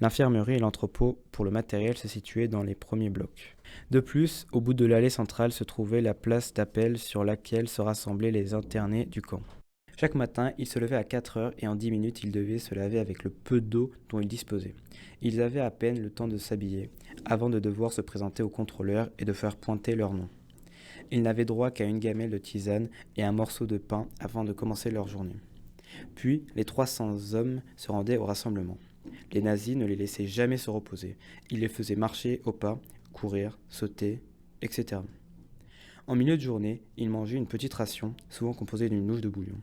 L'infirmerie et l'entrepôt pour le matériel se situaient dans les premiers blocs. De plus, au bout de l'allée centrale se trouvait la place d'appel sur laquelle se rassemblaient les internés du camp. Chaque matin, ils se levaient à 4 heures et en 10 minutes, ils devaient se laver avec le peu d'eau dont ils disposaient. Ils avaient à peine le temps de s'habiller, avant de devoir se présenter au contrôleur et de faire pointer leur nom. Ils n'avaient droit qu'à une gamelle de tisane et un morceau de pain avant de commencer leur journée. Puis, les 300 hommes se rendaient au rassemblement. Les nazis ne les laissaient jamais se reposer. Ils les faisaient marcher au pas, courir, sauter, etc. En milieu de journée, ils mangeaient une petite ration, souvent composée d'une louche de bouillon.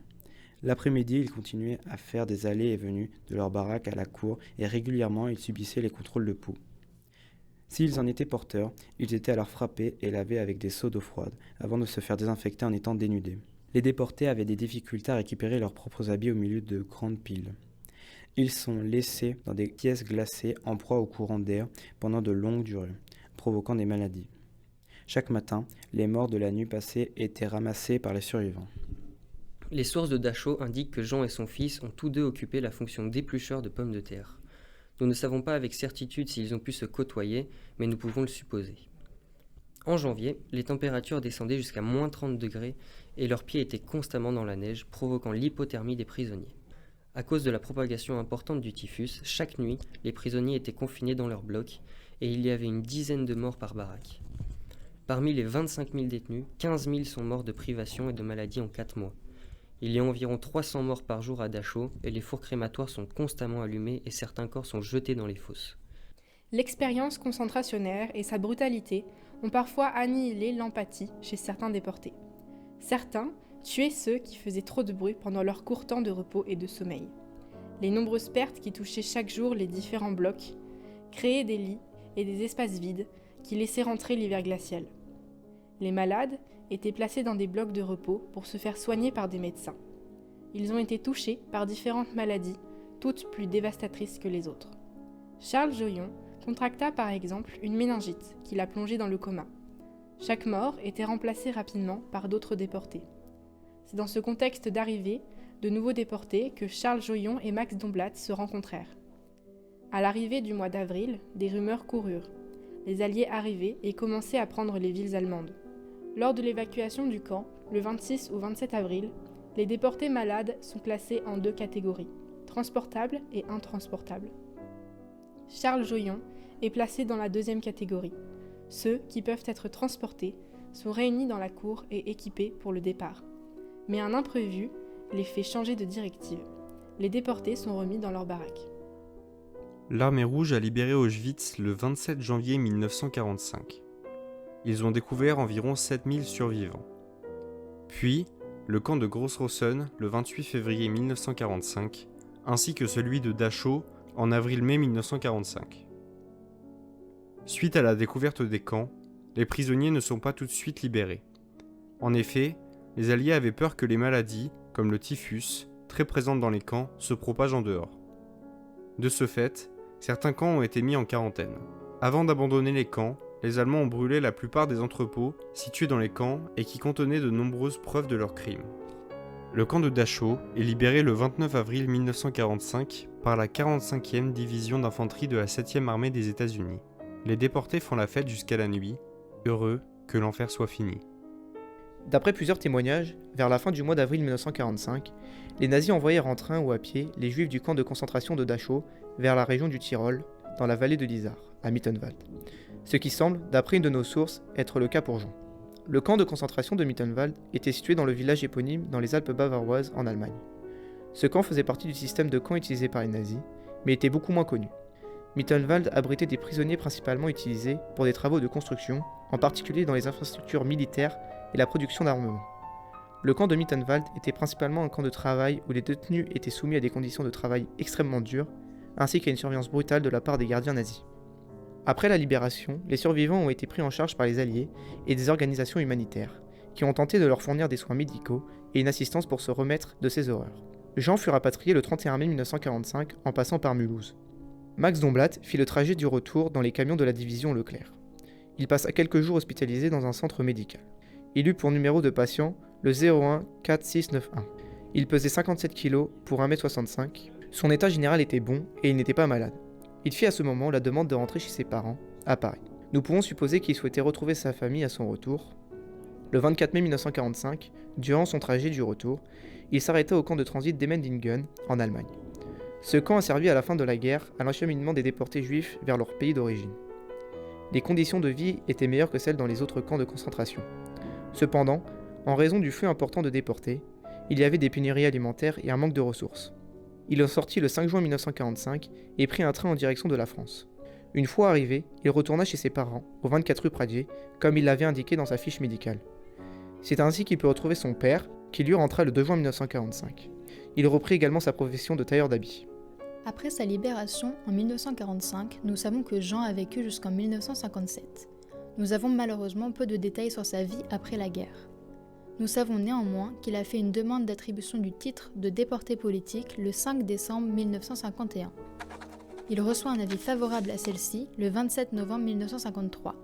L'après-midi, ils continuaient à faire des allées et venues de leur baraque à la cour et régulièrement, ils subissaient les contrôles de pouls. S'ils en étaient porteurs, ils étaient alors frappés et lavés avec des seaux d'eau froide, avant de se faire désinfecter en étant dénudés. Les déportés avaient des difficultés à récupérer leurs propres habits au milieu de grandes piles. Ils sont laissés dans des pièces glacées en proie au courant d'air pendant de longues durées, provoquant des maladies. Chaque matin, les morts de la nuit passée étaient ramassés par les survivants. Les sources de Dachau indiquent que Jean et son fils ont tous deux occupé la fonction d'éplucheurs de pommes de terre. Nous ne savons pas avec certitude s'ils ont pu se côtoyer, mais nous pouvons le supposer. En janvier, les températures descendaient jusqu'à moins 30 degrés et leurs pieds étaient constamment dans la neige, provoquant l'hypothermie des prisonniers. À cause de la propagation importante du typhus, chaque nuit, les prisonniers étaient confinés dans leurs blocs et il y avait une dizaine de morts par baraque. Parmi les 25 000 détenus, 15 000 sont morts de privation et de maladie en 4 mois. Il y a environ 300 morts par jour à Dachau et les fours crématoires sont constamment allumés et certains corps sont jetés dans les fosses. L'expérience concentrationnaire et sa brutalité ont parfois annihilé l'empathie chez certains déportés. Certains tuaient ceux qui faisaient trop de bruit pendant leur court temps de repos et de sommeil. Les nombreuses pertes qui touchaient chaque jour les différents blocs créaient des lits et des espaces vides qui laissaient rentrer l'hiver glacial. Les malades étaient placés dans des blocs de repos pour se faire soigner par des médecins. Ils ont été touchés par différentes maladies, toutes plus dévastatrices que les autres. Charles Joyon contracta par exemple une méningite qui l'a plongé dans le coma. Chaque mort était remplacée rapidement par d'autres déportés. C'est dans ce contexte d'arrivée de nouveaux déportés que Charles Joyon et Max Domblat se rencontrèrent. À l'arrivée du mois d'avril, des rumeurs coururent. Les Alliés arrivaient et commençaient à prendre les villes allemandes. Lors de l'évacuation du camp, le 26 ou 27 avril, les déportés malades sont classés en 2 catégories, transportables et intransportables. Charles Joyon est placé dans la 2e catégorie. Ceux qui peuvent être transportés sont réunis dans la cour et équipés pour le départ. Mais un imprévu les fait changer de directive. Les déportés sont remis dans leur baraque. L'Armée rouge a libéré Auschwitz le 27 janvier 1945. Ils ont découvert environ 7000 survivants. Puis, le camp de Grossrosen le 28 février 1945, ainsi que celui de Dachau en avril-mai 1945. Suite à la découverte des camps, les prisonniers ne sont pas tout de suite libérés. En effet, les Alliés avaient peur que les maladies, comme le typhus, très présentes dans les camps, se propagent en dehors. De ce fait, certains camps ont été mis en quarantaine. Avant d'abandonner les camps, les Allemands ont brûlé la plupart des entrepôts situés dans les camps et qui contenaient de nombreuses preuves de leurs crimes. Le camp de Dachau est libéré le 29 avril 1945 par la 45e division d'infanterie de la 7e armée des États-Unis. Les déportés font la fête jusqu'à la nuit, heureux que l'enfer soit fini. D'après plusieurs témoignages, vers la fin du mois d'avril 1945, les nazis envoyèrent en train ou à pied les juifs du camp de concentration de Dachau vers la région du Tyrol, dans la vallée de l'Isar, à Mittenwald. Ce qui semble, d'après une de nos sources, être le cas pour Jean. Le camp de concentration de Mittenwald était situé dans le village éponyme dans les Alpes bavaroises en Allemagne. Ce camp faisait partie du système de camps utilisé par les nazis, mais était beaucoup moins connu. Mittenwald abritait des prisonniers principalement utilisés pour des travaux de construction, en particulier dans les infrastructures militaires et la production d'armement. Le camp de Mittenwald était principalement un camp de travail où les détenus étaient soumis à des conditions de travail extrêmement dures, ainsi qu'à une surveillance brutale de la part des gardiens nazis. Après la libération, les survivants ont été pris en charge par les Alliés et des organisations humanitaires, qui ont tenté de leur fournir des soins médicaux et une assistance pour se remettre de ces horreurs. Jean fut rapatrié le 31 mai 1945 en passant par Mulhouse. Max Domblatt fit le trajet du retour dans les camions de la division Leclerc. Il passa quelques jours hospitalisé dans un centre médical. Il eut pour numéro de patient le 01 4691. Il pesait 57 kg pour 1m65. Son état général était bon et il n'était pas malade. Il fit à ce moment la demande de rentrer chez ses parents, à Paris. Nous pouvons supposer qu'il souhaitait retrouver sa famille à son retour. Le 24 mai 1945, durant son trajet du retour, il s'arrêta au camp de transit d'Emmendingen, en Allemagne. Ce camp a servi à la fin de la guerre à l'acheminement des déportés juifs vers leur pays d'origine. Les conditions de vie étaient meilleures que celles dans les autres camps de concentration. Cependant, en raison du flux important de déportés, il y avait des pénuries alimentaires et un manque de ressources. Il en sortit le 5 juin 1945 et prit un train en direction de la France. Une fois arrivé, il retourna chez ses parents, au 24 rue Pradier, comme il l'avait indiqué dans sa fiche médicale. C'est ainsi qu'il put retrouver son père, qui lui rentra le 2 juin 1945. Il reprit également sa profession de tailleur d'habits. Après sa libération en 1945, nous savons que Jean a vécu jusqu'en 1957. Nous avons malheureusement peu de détails sur sa vie après la guerre. Nous savons néanmoins qu'il a fait une demande d'attribution du titre de déporté politique le 5 décembre 1951. Il reçoit un avis favorable à celle-ci le 27 novembre 1953.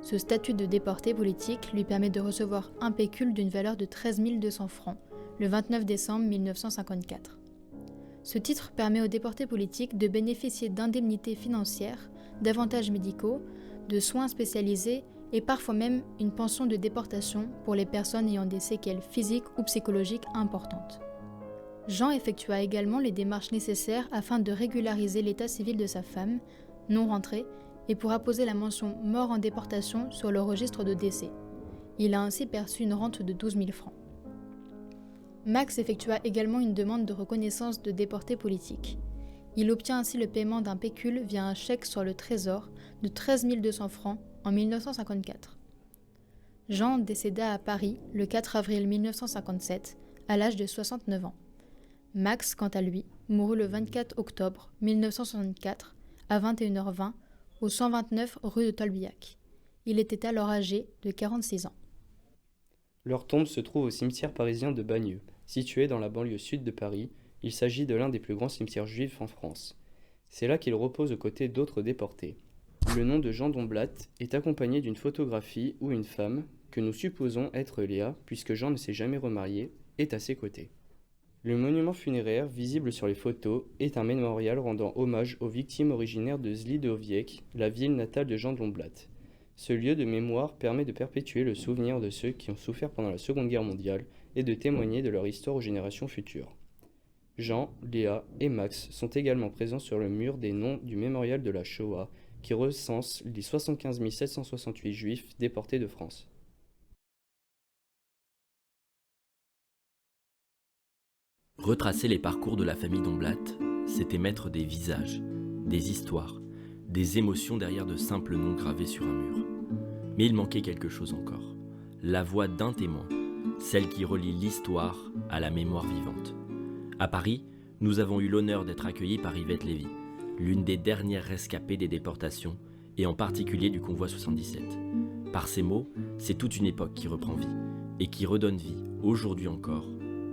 Ce statut de déporté politique lui permet de recevoir un pécule d'une valeur de 13 200 francs le 29 décembre 1954. Ce titre permet aux déportés politiques de bénéficier d'indemnités financières, d'avantages médicaux, de soins spécialisés et parfois même une pension de déportation pour les personnes ayant des séquelles physiques ou psychologiques importantes. Jean effectua également les démarches nécessaires afin de régulariser l'état civil de sa femme, non rentrée, et pour apposer la mention « mort en déportation » sur le registre de décès. Il a ainsi perçu une rente de 12 000 francs. Max effectua également une demande de reconnaissance de déporté politique. Il obtient ainsi le paiement d'un pécule via un chèque sur le Trésor de 13 200 francs en 1954. Jean décéda à Paris le 4 avril 1957 à l'âge de 69 ans. Max, quant à lui, mourut le 24 octobre 1964 à 21h20 au 129 rue de Tolbiac. Il était alors âgé de 46 ans. Leur tombe se trouve au cimetière parisien de Bagneux, situé dans la banlieue sud de Paris. Il s'agit de l'un des plus grands cimetières juifs en France. C'est là qu'il repose aux côtés d'autres déportés. Le nom de Jean Domblatt est accompagné d'une photographie où une femme, que nous supposons être Léa, puisque Jean ne s'est jamais remarié, est à ses côtés. Le monument funéraire, visible sur les photos, est un mémorial rendant hommage aux victimes originaires de Zlidowiec, la ville natale de Jean Domblatt. Ce lieu de mémoire permet de perpétuer le souvenir de ceux qui ont souffert pendant la Seconde Guerre mondiale et de témoigner de leur histoire aux générations futures. Jean, Léa et Max sont également présents sur le mur des noms du mémorial de la Shoah qui recense les 75 768 juifs déportés de France. Retracer les parcours de la famille Domblatt, c'était mettre des visages, des histoires, des émotions derrière de simples noms gravés sur un mur. Mais il manquait quelque chose encore, la voix d'un témoin, celle qui relie l'histoire à la mémoire vivante. À Paris, nous avons eu l'honneur d'être accueillis par Yvette Lévy, l'une des dernières rescapées des déportations, et en particulier du convoi 77. Par ces mots, c'est toute une époque qui reprend vie, et qui redonne vie, aujourd'hui encore,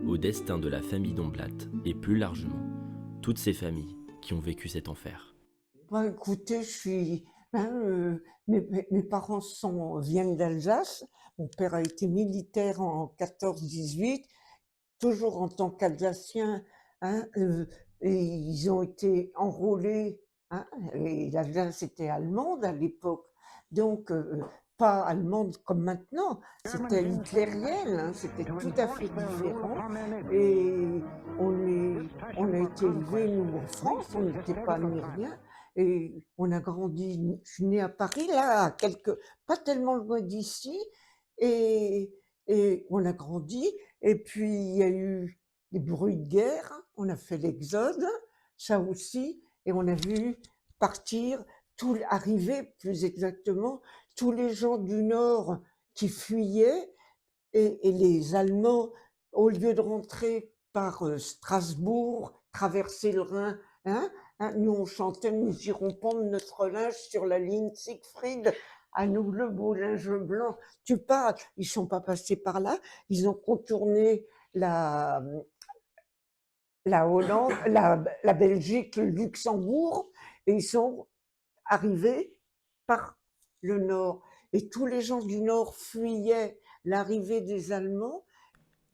au destin de la famille Domblatt, et plus largement, toutes ces familles qui ont vécu cet enfer. Bah, écoutez, mes parents viennent d'Alsace. Mon père a été militaire en 14-18, toujours en tant qu'Alsacien. Et ils ont été enrôlés. Et l'Alsace était allemande à l'époque. Donc, pas allemande comme maintenant. C'était hitlérienne, c'était tout à fait différent. Et on a été élevés, nous, en France, on n'était pas ni rien. Et on a grandi, je suis née à Paris, là, pas tellement loin d'ici, et on a grandi, et puis il y a eu des bruits de guerre, on a fait l'exode, ça aussi, et on a vu arriver plus exactement, tous les gens du Nord qui fuyaient, et les Allemands, au lieu de rentrer par Strasbourg, traverser le Rhin, nous on chantait « Nous irons pendre notre linge sur la ligne Siegfried ». à nous le beau linge blanc. Tu parles, ils sont pas passés par là, ils ont contourné la Hollande, la Belgique, le Luxembourg, et ils sont arrivés par le nord. Et tous les gens du nord fuyaient l'arrivée des Allemands.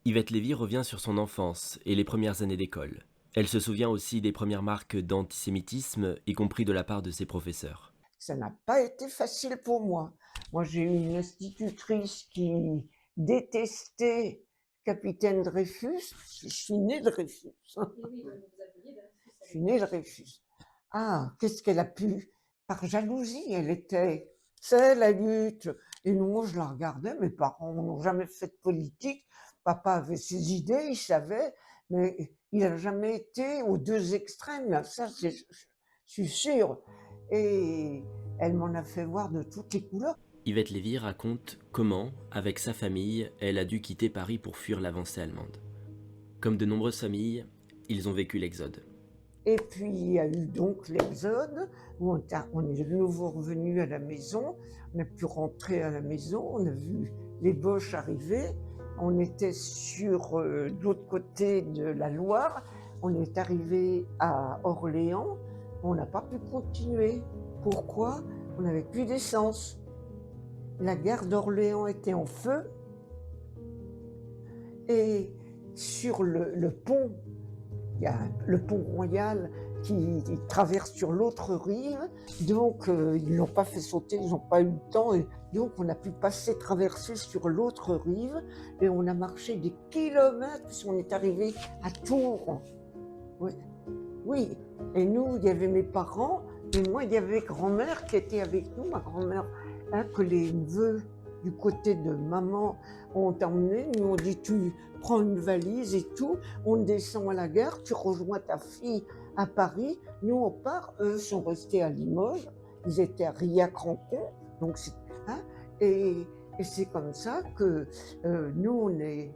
Yvette Lévy revient sur son enfance et les premières années d'école. Elle se souvient aussi des premières marques d'antisémitisme, y compris de la part de ses professeurs. Ça n'a pas été facile pour moi. Moi, j'ai eu une institutrice qui détestait Capitaine Dreyfus. Je suis née Dreyfus. Je suis née Dreyfus. Ah, qu'est-ce qu'elle a pu? Par jalousie, elle était. C'est la lutte. Et moi, je la regardais. Mes parents n'ont jamais fait de politique. Papa avait ses idées, il savait, mais il n'a jamais été aux deux extrêmes. Ça, je suis sûre. Et elle m'en a fait voir de toutes les couleurs. Yvette Lévy raconte comment, avec sa famille, elle a dû quitter Paris pour fuir l'avancée allemande. Comme de nombreuses familles, ils ont vécu l'exode. Et puis il y a eu donc l'exode, où on est de nouveau revenu à la maison, on a pu rentrer à la maison, on a vu les Boches arriver, on était sur l'autre côté de la Loire, on est arrivé à Orléans, on n'a pas pu continuer. Pourquoi? On n'avait plus d'essence. La gare d'Orléans était en feu et sur le pont, il y a le pont Royal qui traverse sur l'autre rive, donc ils ne l'ont pas fait sauter, ils n'ont pas eu le temps, et donc on a pu traverser sur l'autre rive, et on a marché des kilomètres, puisqu'on est arrivé à Tours. Oui. Oui, et nous, il y avait mes parents, et moi, il y avait grand-mère qui était avec nous, ma grand-mère, que les neveux du côté de maman ont emmené. Nous, on dit, tu prends une valise et tout, on descend à la gare, tu rejoins ta fille à Paris. Nous, on part, eux sont restés à Limoges, ils étaient à Rilhac-Rancon, donc et c'est comme ça que nous, on est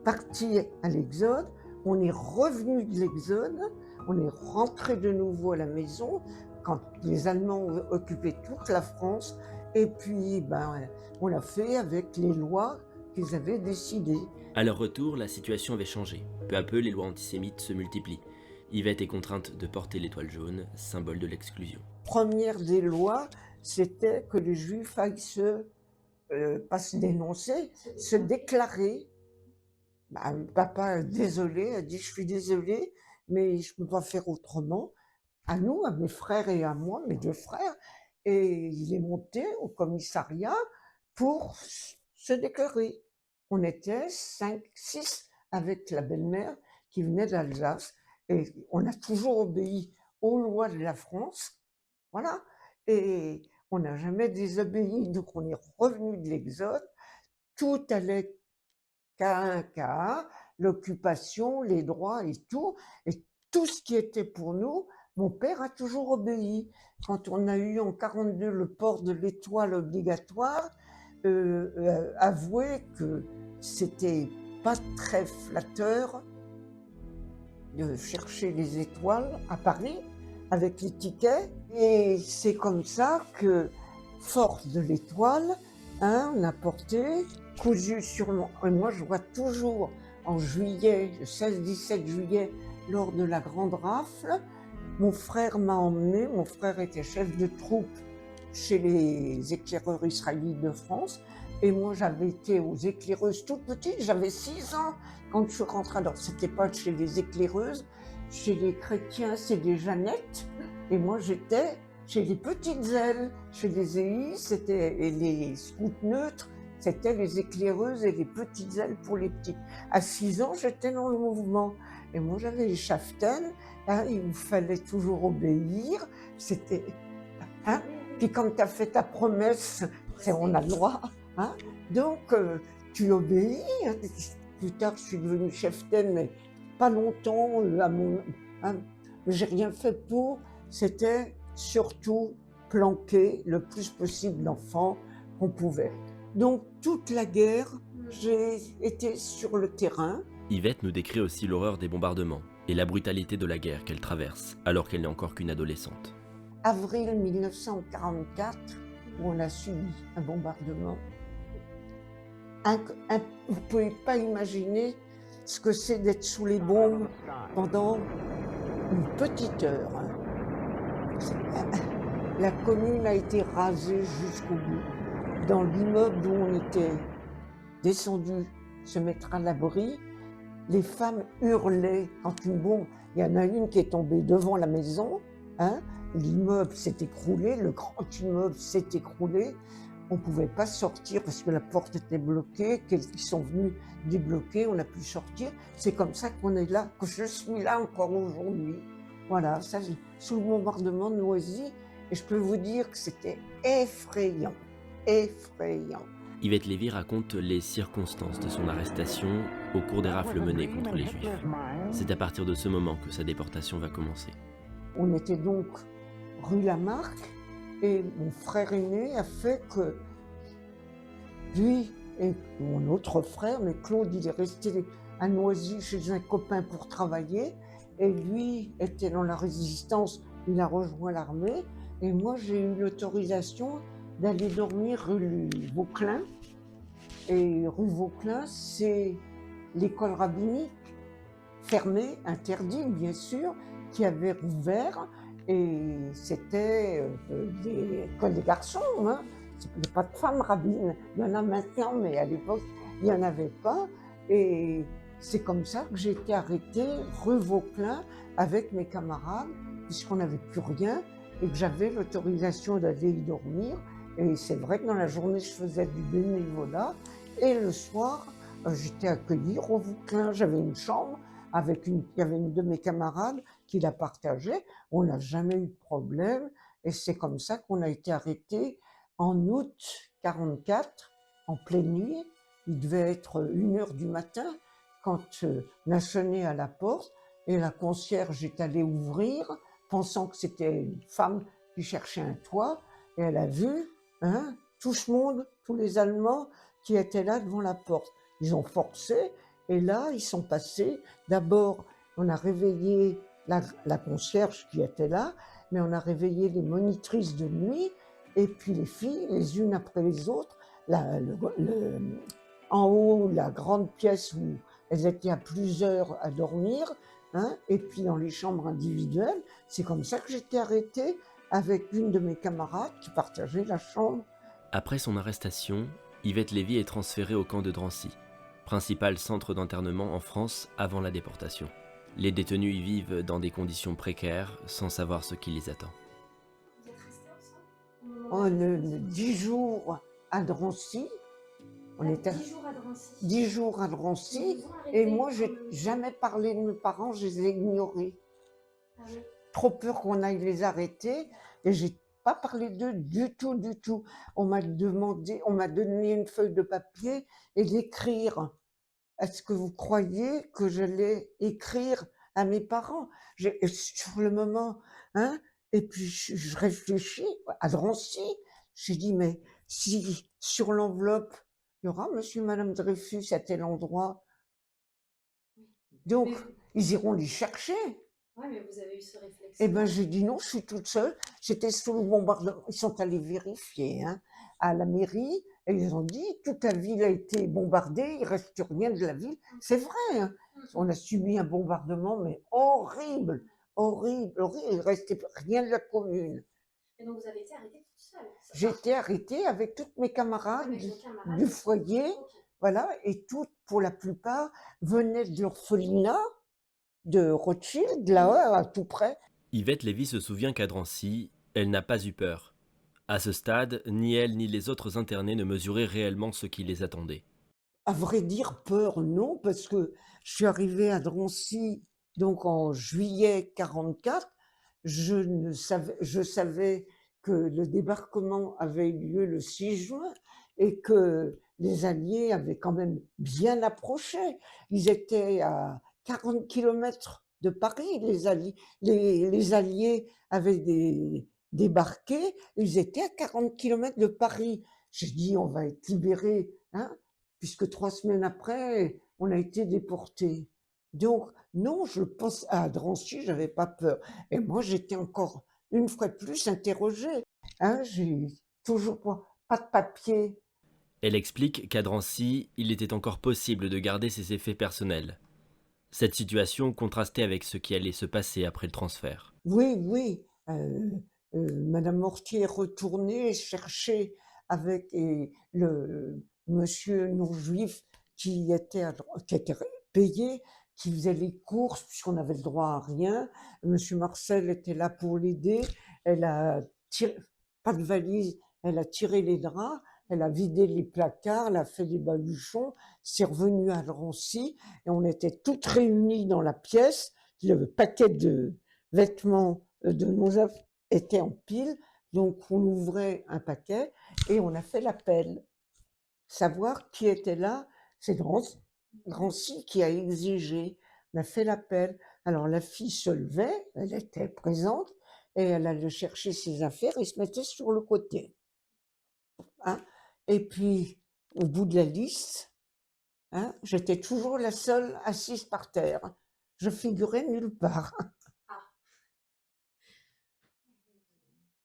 partis à l'Exode, on est revenu de l'Exode, on est rentré de nouveau à la maison quand les Allemands ont occupé toute la France. Et puis, on l'a fait avec les lois qu'ils avaient décidées. À leur retour, la situation avait changé. Peu à peu, les lois antisémites se multiplient. Yvette est contrainte de porter l'étoile jaune, symbole de l'exclusion. Première des lois, c'était que les Juifs aillent pas se dénoncer, se déclarer. Papa, désolé, a dit, je suis désolé, mais je ne peux pas faire autrement. À nous, à mes frères et à moi, mes deux frères, et il est monté au commissariat pour se déclarer. On était 5, 6 avec la belle-mère qui venait d'Alsace, et on a toujours obéi aux lois de la France, voilà, et on n'a jamais désobéi, donc on est revenu de l'Exode, tout allait qu'à l'occupation, les droits et tout ce qui était pour nous, mon père a toujours obéi. Quand on a eu en 1942 le port de l'étoile obligatoire, avouez que c'était pas très flatteur de chercher les étoiles à Paris avec les tickets. Et c'est comme ça que, force de l'étoile, on a porté, cousu sur mon... Et moi, je vois toujours en juillet, le 16-17 juillet, lors de la grande rafle, mon frère m'a emmené, mon frère était chef de troupe chez les éclaireurs israélites de France, et moi j'avais été aux éclaireuses toute petite, j'avais 6 ans quand je suis rentrée. Alors c'était pas chez les éclaireuses, chez les chrétiens c'est des Jeannettes, et moi j'étais chez les petites ailes, chez les EI, et les scouts neutres, c'était les éclaireuses et les petites ailes pour les petites. À 6 ans, j'étais dans le mouvement. Et moi, j'avais les chaftaines, il me fallait toujours obéir. C'était... Puis quand tu as fait ta promesse, on a le droit. Donc, tu obéis. Plus tard, je suis devenue chaftaine, mais pas longtemps. J'ai rien fait pour. C'était surtout planquer le plus possible l'enfant qu'on pouvait. Donc, toute la guerre, j'ai été sur le terrain. Yvette nous décrit aussi l'horreur des bombardements et la brutalité de la guerre qu'elle traverse, alors qu'elle n'est encore qu'une adolescente. Avril 1944, où on a subi un bombardement. Vous ne pouvez pas imaginer ce que c'est d'être sous les bombes pendant une petite heure. La commune a été rasée jusqu'au bout. Dans l'immeuble où on était descendu se mettre à l'abri, les femmes hurlaient quand une bombe, il y en a une qui est tombée devant la maison, hein, l'immeuble s'est écroulé, le grand immeuble s'est écroulé, on ne pouvait pas sortir parce que la porte était bloquée, quelqu'un sont venus débloquer, on a pu sortir. C'est comme ça qu'on est là, que je suis là encore aujourd'hui. Voilà, ça, sous le bombardement de Noisy, et je peux vous dire que c'était effrayant, effrayant. Yvette Lévy raconte les circonstances de son arrestation au cours des rafles menées contre les Juifs. C'est à partir de ce moment que sa déportation va commencer. On était donc rue Lamarck et mon frère aîné a fait que lui et mon autre frère, mais Claude, il est resté à Noisy chez un copain pour travailler et lui était dans la résistance, il a rejoint l'armée et moi j'ai eu l'autorisation d'aller dormir rue Vauquelin. Et rue Vauquelin, c'est l'école rabbinique, fermée, interdite bien sûr, qui avait rouvert. Et c'était l'école des garçons, hein. Il n'y a pas de femmes rabbines. Il y en a maintenant, mais à l'époque, il n'y en avait pas. Et c'est comme ça que j'ai été arrêtée rue Vauquelin avec mes camarades, puisqu'on n'avait plus rien et que j'avais l'autorisation d'aller y dormir. Et c'est vrai que dans la journée, je faisais du bénévolat. Et le soir, j'étais accueillie au Vauquelin. J'avais une chambre il y avait une de mes camarades qui la partageait. On n'a jamais eu de problème. Et c'est comme ça qu'on a été arrêtés en août 1944, en pleine nuit. Il devait être 1h du matin quand on a sonné à la porte. Et la concierge est allée ouvrir, pensant que c'était une femme qui cherchait un toit. Et elle a vu tout ce monde, tous les Allemands qui étaient là devant la porte. Ils ont forcé et là, ils sont passés. D'abord, on a réveillé la concierge qui était là, mais on a réveillé les monitrices de nuit et puis les filles, les unes après les autres. En haut, la grande pièce où elles étaient à plusieurs à dormir, et puis dans les chambres individuelles. C'est comme ça que j'étais arrêtée avec une de mes camarades qui partageait la chambre. Après son arrestation, Yvette Lévy est transférée au camp de Drancy, principal centre d'internement en France avant la déportation. Les détenus y vivent dans des conditions précaires, sans savoir ce qui les attend. Vous êtes restés ensemble 10 jours à Drancy. On était 10 jours à Drancy. 10 jours à Drancy. Et moi, j'ai jamais parlé de mes parents, je les ai ignorés. Ah oui. Trop peur qu'on aille les arrêter. Et j'ai pas parlé d'eux du tout, du tout. On m'a donné une feuille de papier et d'écrire. Est-ce que vous croyez que j'allais écrire à mes parents? Sur le moment, et puis je réfléchis à Drancy. J'ai dit, mais si sur l'enveloppe, il y aura monsieur et madame Dreyfus à tel endroit. Donc, ils iront les chercher. Oui, mais vous avez eu ce réflexe. Eh bien, j'ai dit non, je suis toute seule. J'étais sous le bombardement. Ils sont allés vérifier à la mairie et ils ont dit toute la ville a été bombardée, il ne reste rien de la ville. C'est vrai, on a subi un bombardement, mais horrible, horrible, horrible. Il ne restait rien de la commune. Et donc, vous avez été arrêtée toute seule? J'ai été arrêtée avec toutes mes camarades du foyer, voilà, et toutes, pour la plupart, venaient de l'orphelinat de Rothschild, là, à tout près. Yvette Lévy se souvient qu'à Drancy, elle n'a pas eu peur. À ce stade, ni elle ni les autres internés ne mesuraient réellement ce qui les attendait. À vrai dire, peur, non, parce que je suis arrivée à Drancy donc en juillet 1944. Je savais que le débarquement avait eu lieu le 6 juin et que les Alliés avaient quand même bien approché. Ils étaient à 40 km de Paris, les Alliés avaient débarqué, ils étaient à 40 km de Paris. J'ai dit, on va être libérés, puisque 3 semaines après, on a été déportés. Donc, non, je pense à Drancy, je n'avais pas peur. Et moi, j'étais encore une fois de plus interrogée. J'ai toujours pas de papier. Elle explique qu'à Drancy, il était encore possible de garder ses effets personnels. Cette situation contrastait avec ce qui allait se passer après le transfert. Oui, oui. Madame Mortier est retournée chercher avec le monsieur non-juif qui était payé, qui faisait les courses, puisqu'on avait le droit à rien. Monsieur Marcel était là pour l'aider. Elle a tiré, pas de valise, elle a tiré les draps, elle a vidé les placards, elle a fait des baluchons, c'est revenu à Drancy, et on était toutes réunies dans la pièce. Le paquet de vêtements de nos affaires était en pile, donc on ouvrait un paquet et on a fait l'appel. Savoir qui était là, c'est Drancy qui a exigé. On a fait l'appel. Alors la fille se levait, elle était présente, et elle allait chercher ses affaires et se mettait sur le côté. Hein? Et puis, au bout de la liste, hein, j'étais toujours la seule assise par terre. Je figurais nulle part.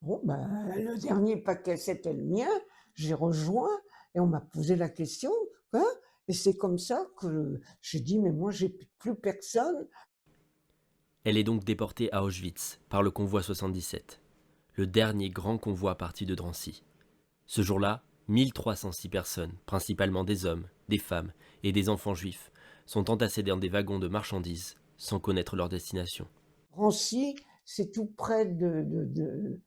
Bon, ben, le dernier paquet, c'était le mien. J'ai rejoint et on m'a posé la question. Hein, et c'est comme ça que j'ai dit, mais moi, j'ai plus personne. Elle est donc déportée à Auschwitz par le convoi 77, le dernier grand convoi parti de Drancy. Ce jour-là, 1306 personnes, principalement des hommes, des femmes et des enfants juifs, sont entassés dans des wagons de marchandises sans connaître leur destination. Drancy, c'est tout près de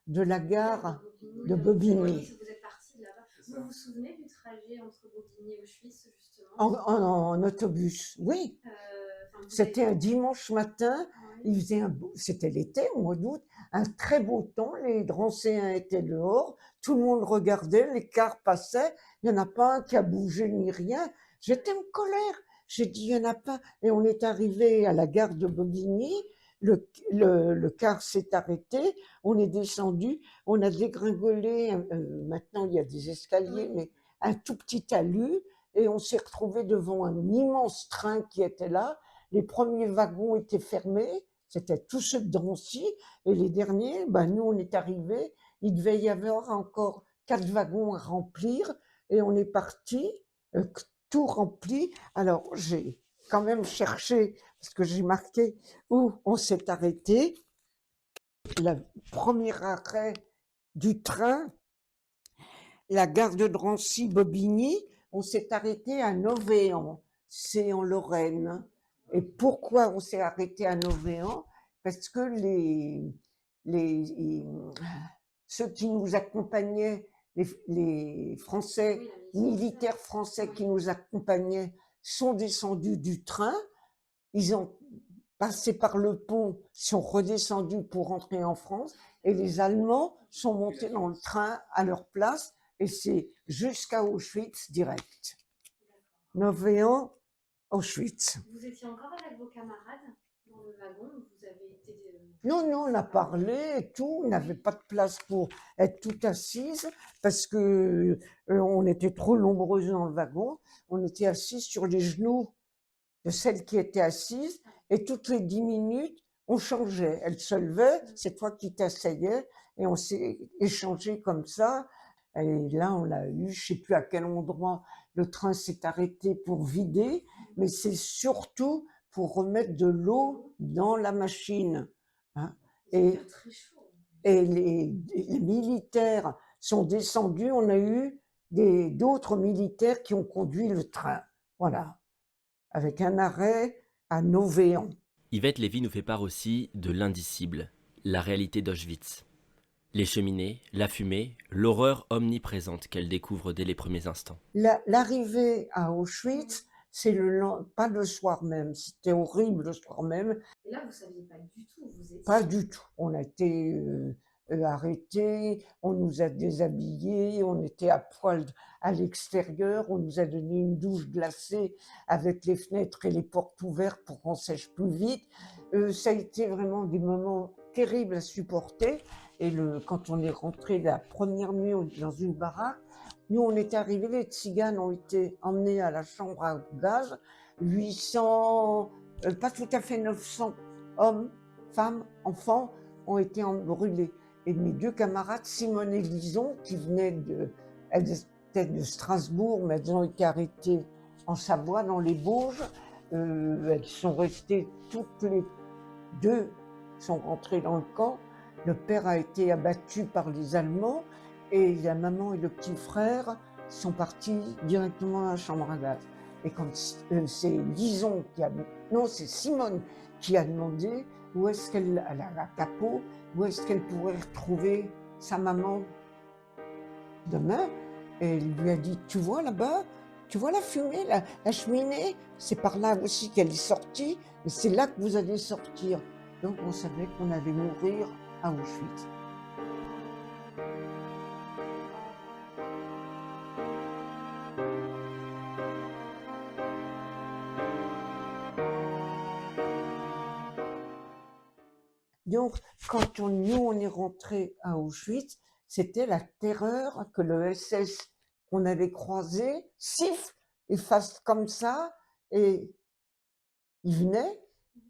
la gare de Bobigny. Vous êtes parti de là-bas. Vous vous souvenez du trajet entre Bobigny et Auschwitz, justement? En autobus, oui. C'était un dimanche matin, c'était l'été, au mois d'août, un très beau temps, les Drancéens étaient dehors, tout le monde regardait, les cars passaient, il n'y en a pas un qui a bougé ni rien. J'étais en colère, j'ai dit, il n'y en a pas. Et on est arrivé à la gare de Bobigny, le car s'est arrêté, on est descendu, on a dégringolé, maintenant il y a des escaliers, mais un tout petit talus, et on s'est retrouvé devant un immense train qui était là. Les premiers wagons étaient fermés, c'était tous ceux de Drancy, et les derniers, nous on est arrivés, il devait y avoir encore 4 wagons à remplir, et on est parti, tout rempli. Alors j'ai quand même cherché, parce que j'ai marqué où on s'est arrêté. Le premier arrêt du train, la gare de Drancy-Bobigny, on s'est arrêté à Novéan, c'est en Lorraine. Et pourquoi on s'est arrêté à Novéan? Parce que ceux qui nous accompagnaient, les Français, militaires français qui nous accompagnaient, sont descendus du train. Ils ont passé par le pont, sont redescendus pour rentrer en France, et les Allemands sont montés dans le train à leur place, et c'est jusqu'à Auschwitz direct. Novéan, Auschwitz. Vous étiez encore avec vos camarades dans le wagon? Vous avez été... Non, on a parlé et tout. On n'avait pas de place pour être toutes assises parce que on était trop nombreuses dans le wagon. On était assises sur les genoux de celle qui était assise et toutes les 10 minutes, on changeait. Elle se levait, c'est toi qui t'asseyais et on s'est échangé comme ça. Et là, on l'a eu, je ne sais plus à quel endroit le train s'est arrêté pour vider, mais c'est surtout pour remettre de l'eau dans la machine. Hein. Et les militaires sont descendus, on a eu d'autres militaires qui ont conduit le train. Voilà, avec un arrêt à Novéan. Yvette Lévy nous fait part aussi de l'indicible, la réalité d'Auschwitz. Les cheminées, la fumée, l'horreur omniprésente qu'elle découvre dès les premiers instants. L'arrivée à Auschwitz, c'est pas le soir même, c'était horrible le soir même. Et là, vous ne saviez pas du tout où vous étiez? Pas du tout. On a été arrêtés, on nous a déshabillés, on était à poil à l'extérieur, on nous a donné une douche glacée avec les fenêtres et les portes ouvertes pour qu'on sèche plus vite. Ça a été vraiment des moments terribles à supporter. Et quand on est rentré la première nuit dans une baraque, nous on était arrivés, les tziganes ont été emmenés à la chambre à gaz, 800, pas tout à fait 900 hommes, femmes, enfants ont été brûlés. et mes deux camarades, Simone et Lison, qui elles étaient de Strasbourg, mais elles ont été arrêtées en Savoie, dans les Bauges. Elles sont restées toutes les deux, sont rentrées dans le camp. Le père a été abattu par les Allemands et la maman et le petit frère sont partis directement à la chambre à gaz. Et quand c'est Lison c'est Simone qui a demandé où est-ce qu'elle, à la capot, où est-ce qu'elle pourrait retrouver sa maman demain. Et elle lui a dit, tu vois là-bas, tu vois la fumée, la cheminée, c'est par là aussi qu'elle est sortie, et c'est là que vous allez sortir. Donc on savait qu'on allait mourir à Auschwitz. Donc, quand on est rentré à Auschwitz, c'était la terreur que le SS qu'on avait croisé siffle et fasse comme ça, et il venait,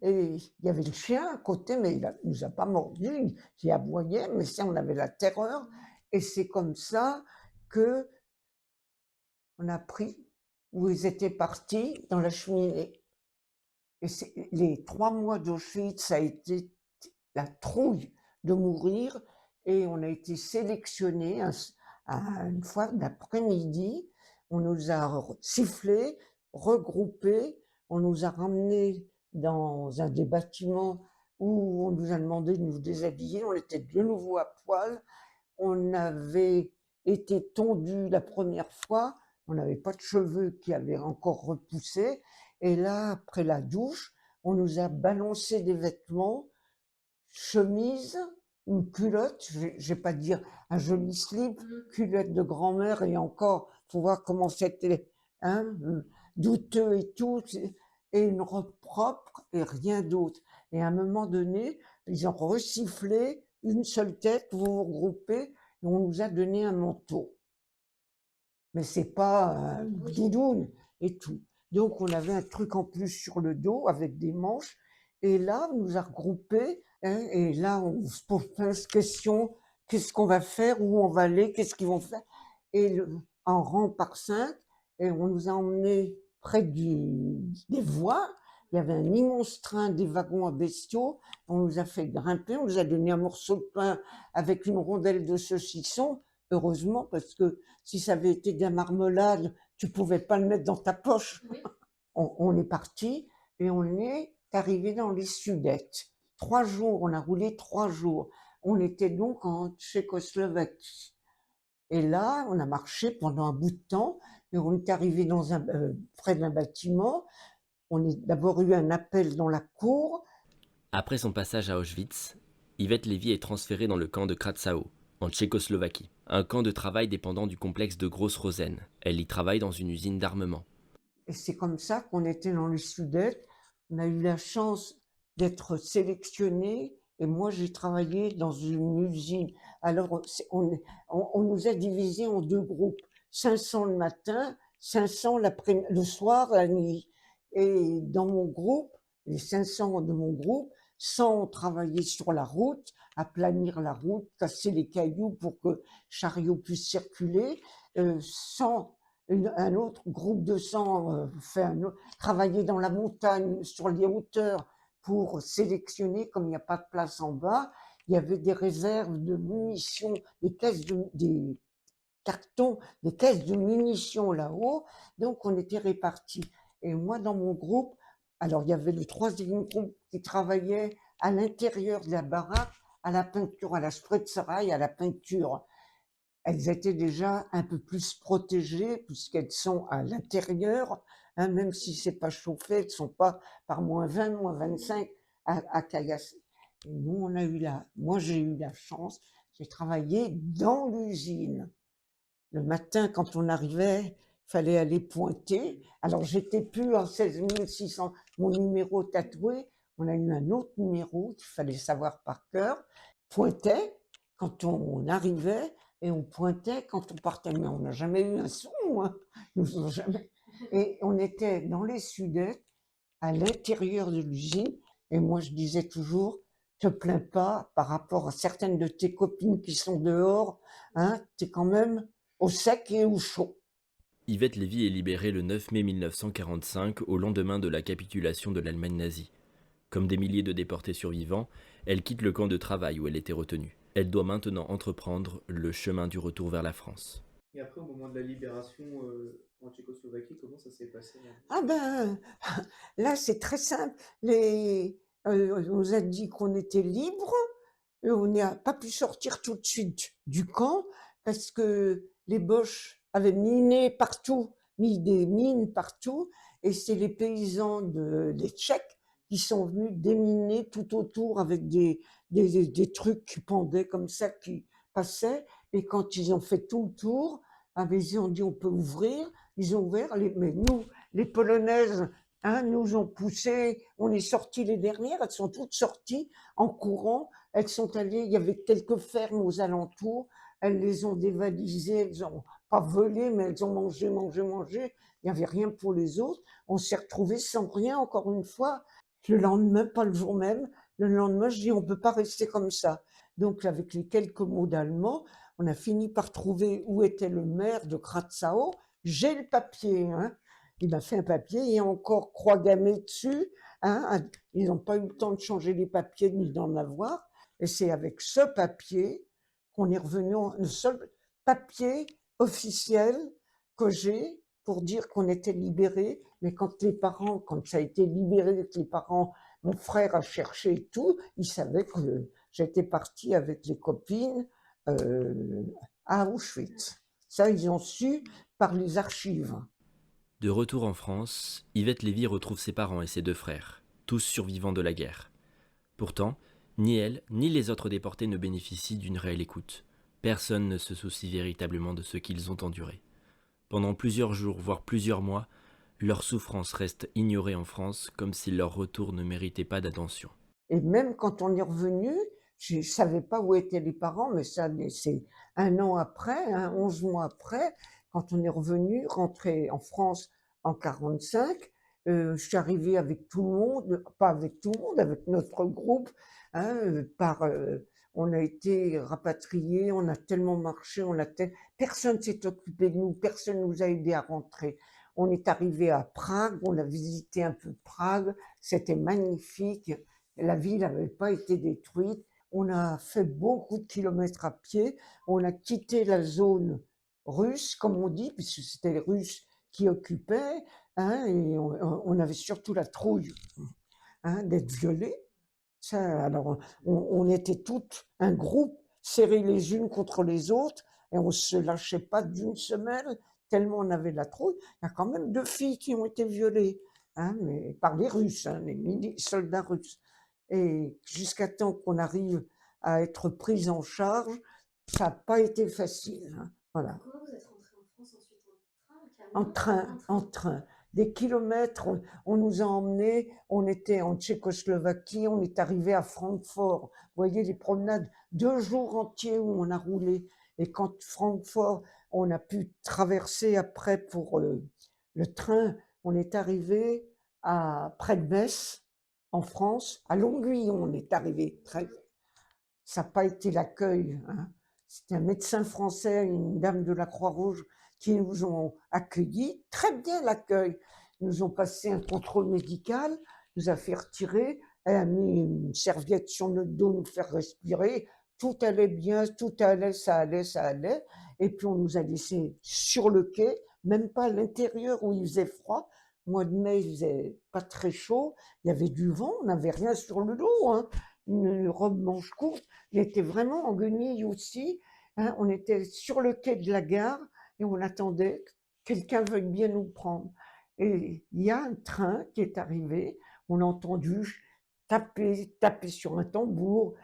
et il y avait le chien à côté, mais il ne nous a pas mordu, il aboyait, mais ça, on avait la terreur, et c'est comme ça que on a pris où ils étaient partis dans la cheminée. Et les 3 mois d'Auschwitz, ça a été la trouille de mourir, et on a été sélectionnés une fois d'après-midi, on nous a sifflés, regroupés, on nous a ramenés dans un des bâtiments où on nous a demandé de nous déshabiller, on était de nouveau à poil, on avait été tondus la première fois, on n'avait pas de cheveux qui avaient encore repoussé, et là, après la douche, on nous a balancé des vêtements, chemise, une culotte, je vais pas dire un joli slip, culotte de grand-mère, et encore, faut voir comment c'était, douteux et tout, et une robe propre et rien d'autre. Et à un moment donné, ils ont resifflé, une seule tête, vous vous regroupez, et on nous a donné un manteau. Mais c'est pas un doudoune et tout. Donc on avait un truc en plus sur le dos avec des manches, et là, on nous a regroupés, et là, on se pose plein de questions, qu'est-ce qu'on va faire, où on va aller, qu'est-ce qu'ils vont faire, et en rang par 5, et on nous a emmenés près des voies, il y avait un immense train, des wagons à bestiaux, on nous a fait grimper, on nous a donné un morceau de pain avec une rondelle de saucisson, heureusement, parce que si ça avait été de la marmelade, tu pouvais pas le mettre dans ta poche. Oui. On est parti, et on est arrivé dans les Sudètes. 3 jours, on a roulé 3 jours. On était donc en Tchécoslovaquie. Et là, on a marché pendant un bout de temps, et on est arrivé près d'un bâtiment. On a d'abord eu un appel dans la cour. Après son passage à Auschwitz, Yvette Lévy est transférée dans le camp de Kratzau, en Tchécoslovaquie, un camp de travail dépendant du complexe de Gross-Rosen. Elle y travaille dans une usine d'armement. Et c'est comme ça qu'on était dans les Sudètes. On a eu la chance d'être sélectionnés, et moi j'ai travaillé dans une usine. Alors on nous a divisés en 2 groupes, 500 le matin, 500 le soir, la nuit. Et dans mon groupe, les 500 de mon groupe, 100 travaillaient sur la route, à planir la route, casser les cailloux pour que le chariot puisse circuler, 100 un autre groupe de 100 travaillait dans la montagne, sur les hauteurs, pour sélectionner, comme il n'y a pas de place en bas, il y avait des réserves de munitions, des cartons, des caisses de munitions là-haut, donc on était répartis. Et moi, dans mon groupe, alors il y avait le 3e groupe qui travaillait à l'intérieur de la baraque, à la peinture, à la spretzerei, à la peinture. Elles étaient déjà un peu plus protégées puisqu'elles sont à l'intérieur, même si c'est pas chauffé, elles ne sont pas par -20, -25 à caillasser. Et nous, moi j'ai eu la chance, j'ai travaillé dans l'usine. Le matin, quand on arrivait, il fallait aller pointer. Alors j'étais plus en 16 600, mon numéro tatoué, on a eu un autre numéro qu'il fallait savoir par cœur. Pointait quand on arrivait, et on pointait quand on partait, mais on n'a jamais eu un son, hein. Nous jamais. Et on était dans les Sudètes, à l'intérieur de l'usine, et moi je disais toujours, te plains pas par rapport à certaines de tes copines qui sont dehors, hein, tu es quand même au sec et au chaud. Yvette Lévy est libérée le 9 mai 1945 au lendemain de la capitulation de l'Allemagne nazie. Comme des milliers de déportés survivants, elle quitte le camp de travail où elle était retenue. Elle doit maintenant entreprendre le chemin du retour vers la France. Et après, au moment de la libération en Tchécoslovaquie, comment ça s'est passé là? Ah ben, là c'est très simple. On nous a dit qu'on était libre et on n'a pas pu sortir tout de suite du camp parce que les Boches avaient miné partout, mis des mines partout, et c'est les paysans des Tchèques qui sont venus déminer tout autour avec des trucs qui pendaient comme ça, qui passaient, et quand ils ont fait tout le tour, ah ben, ils ont dit on peut ouvrir, ils ont ouvert, mais nous, les Polonaises, hein, nous ont poussés, on est sortis les dernières, elles sont toutes sorties en courant, elles sont allées, il y avait quelques fermes aux alentours, elles les ont dévalisées, elles n'ont pas volé, mais elles ont mangé, il n'y avait rien pour les autres, on s'est retrouvés sans rien encore une fois, le lendemain, pas le jour même, le lendemain, je dis on ne peut pas rester comme ça. Donc avec les quelques mots d'allemand, on a fini par trouver où était le maire de Kratzau. J'ai le papier, hein. Il m'a fait un papier et encore croix gammée dessus. Hein. Ils n'ont pas eu le temps de changer les papiers ni d'en avoir. Et c'est avec ce papier qu'on est revenu, le seul papier officiel que j'ai pour dire qu'on était libérés. Mais quand ça a été libéré, que les parents, mon frère a cherché et tout, ils savaient que j'étais partie avec les copines à Auschwitz. Ça, ils ont su par les archives. De retour en France, Yvette Lévy retrouve ses parents et ses 2 frères, tous survivants de la guerre. Pourtant, ni elle, ni les autres déportés ne bénéficient d'une réelle écoute. Personne ne se soucie véritablement de ce qu'ils ont enduré. Pendant plusieurs jours, voire plusieurs mois, leur souffrance reste ignorée en France, comme si leur retour ne méritait pas d'attention. Et même quand on est revenu, je ne savais pas où étaient les parents, mais ça, c'est 1 an après, 11 mois après, quand on est revenu, rentré en France en 1945, je suis arrivée avec tout le monde, pas avec tout le monde, avec notre groupe, hein, on a été rapatriés, on a tellement marché, personne ne s'est occupé de nous, personne ne nous a aidés à rentrer. On est arrivé à Prague, on a visité un peu Prague, c'était magnifique, la ville n'avait pas été détruite. On a fait beaucoup de kilomètres à pied. On a quitté la zone russe, comme on dit, puisque c'était les Russes qui occupaient, hein, et on avait surtout la trouille, hein, d'être violés. Alors, on était toutes un groupe serrés les unes contre les autres, et on ne se lâchait pas d'une semelle, tellement on avait la trouille. Il y a quand même 2 filles qui ont été violées, hein, mais par les Russes, hein, les soldats russes. Et jusqu'à temps qu'on arrive à être prise en charge, ça n'a pas été facile. Hein. Voilà. Comment vous êtes rentrée en France ensuite? En train. Des kilomètres, on nous a emmenés, on était en Tchécoslovaquie, on est arrivé à Francfort. Vous voyez les promenades, 2 jours entiers où on a roulé. Et quand Francfort, on a pu traverser après pour le train, on est arrivé près de Metz, en France, à Longuyon, on est arrivé. Ça n'a pas été l'accueil. Hein. C'était un médecin français, une dame de la Croix-Rouge qui nous ont accueillis. Très bien l'accueil. Ils nous ont passé un contrôle médical, nous a fait retirer, elle a mis une serviette sur notre dos, nous faire respirer. Tout allait bien, tout allait, ça allait. Et puis on nous a laissés sur le quai, même pas à l'intérieur où il faisait froid. Mois de mai, il faisait pas très chaud, il y avait du vent, on n'avait rien sur le dos, hein. Une robe manche courte, il était vraiment en guenilles aussi, hein. On était sur le quai de la gare et on attendait que quelqu'un veuille bien nous prendre. Et il y a un train qui est arrivé, on a entendu taper sur un tambour,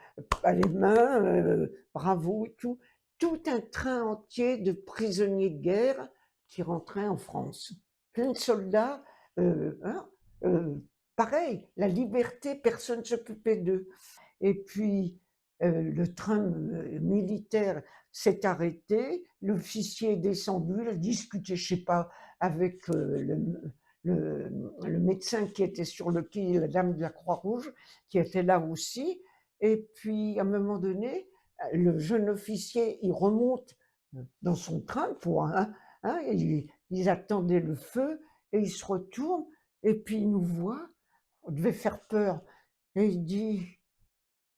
les mains, bravo et tout. Tout un train entier de prisonniers de guerre qui rentraient en France. Plein de soldats, pareil, la liberté, personne ne s'occupait d'eux. Et puis, le train militaire s'est arrêté, l'officier est descendu, il a discuté, je ne sais pas, avec le médecin qui était sur le quai, la dame de la Croix-Rouge, qui était là aussi, Et puis, à un moment donné, le jeune officier, il remonte dans son train ils attendaient le feu, et il se retourne, et puis il nous voit, on devait faire peur. Et il dit,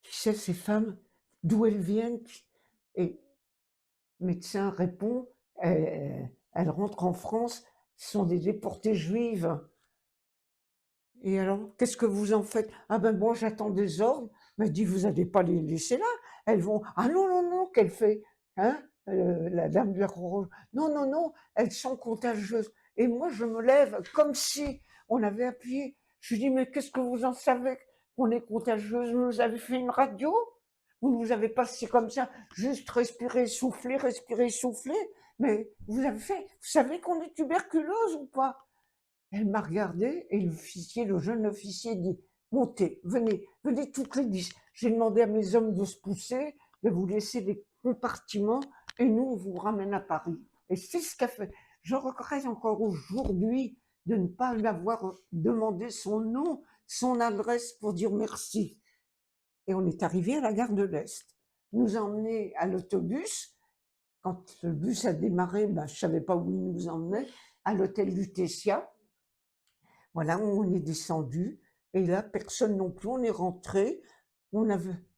tu sais, ces femmes, d'où elles viennent? Et le médecin répond, elles rentrent en France, ce sont des déportées juives. Et alors, qu'est-ce que vous en faites? Ah ben moi, j'attends des ordres. Mais dit, vous n'allez pas les laisser là. Elles vont, ah non, non, non, qu'elle fait? Hein? La dame de la Croix-Rouge. Non, non, non, elles sont contagieuses. Et moi, je me lève comme si on avait appuyé. Je dis, mais qu'est-ce que vous en savez qu'on est contagieuse? Vous nous avez fait une radio? Vous nous avez passé comme ça, juste respirer, souffler, mais vous avez fait, vous savez qu'on est tuberculose ou pas? Elle m'a regardé et le jeune officier dit, montez, venez toutes les 10. J'ai demandé à mes hommes de se pousser, de vous laisser des compartiments et nous, on vous ramène à Paris. Et c'est ce qu'a fait. Je regrette encore aujourd'hui de ne pas lui avoir demandé son nom, son adresse pour dire merci. Et on est arrivé à la gare de l'Est. Nous emmenés à l'autobus. Quand le bus a démarré, je ne savais pas où il nous emmenait, à l'hôtel Lutetia. Voilà, on est descendu. Et là, personne non plus. On est rentré.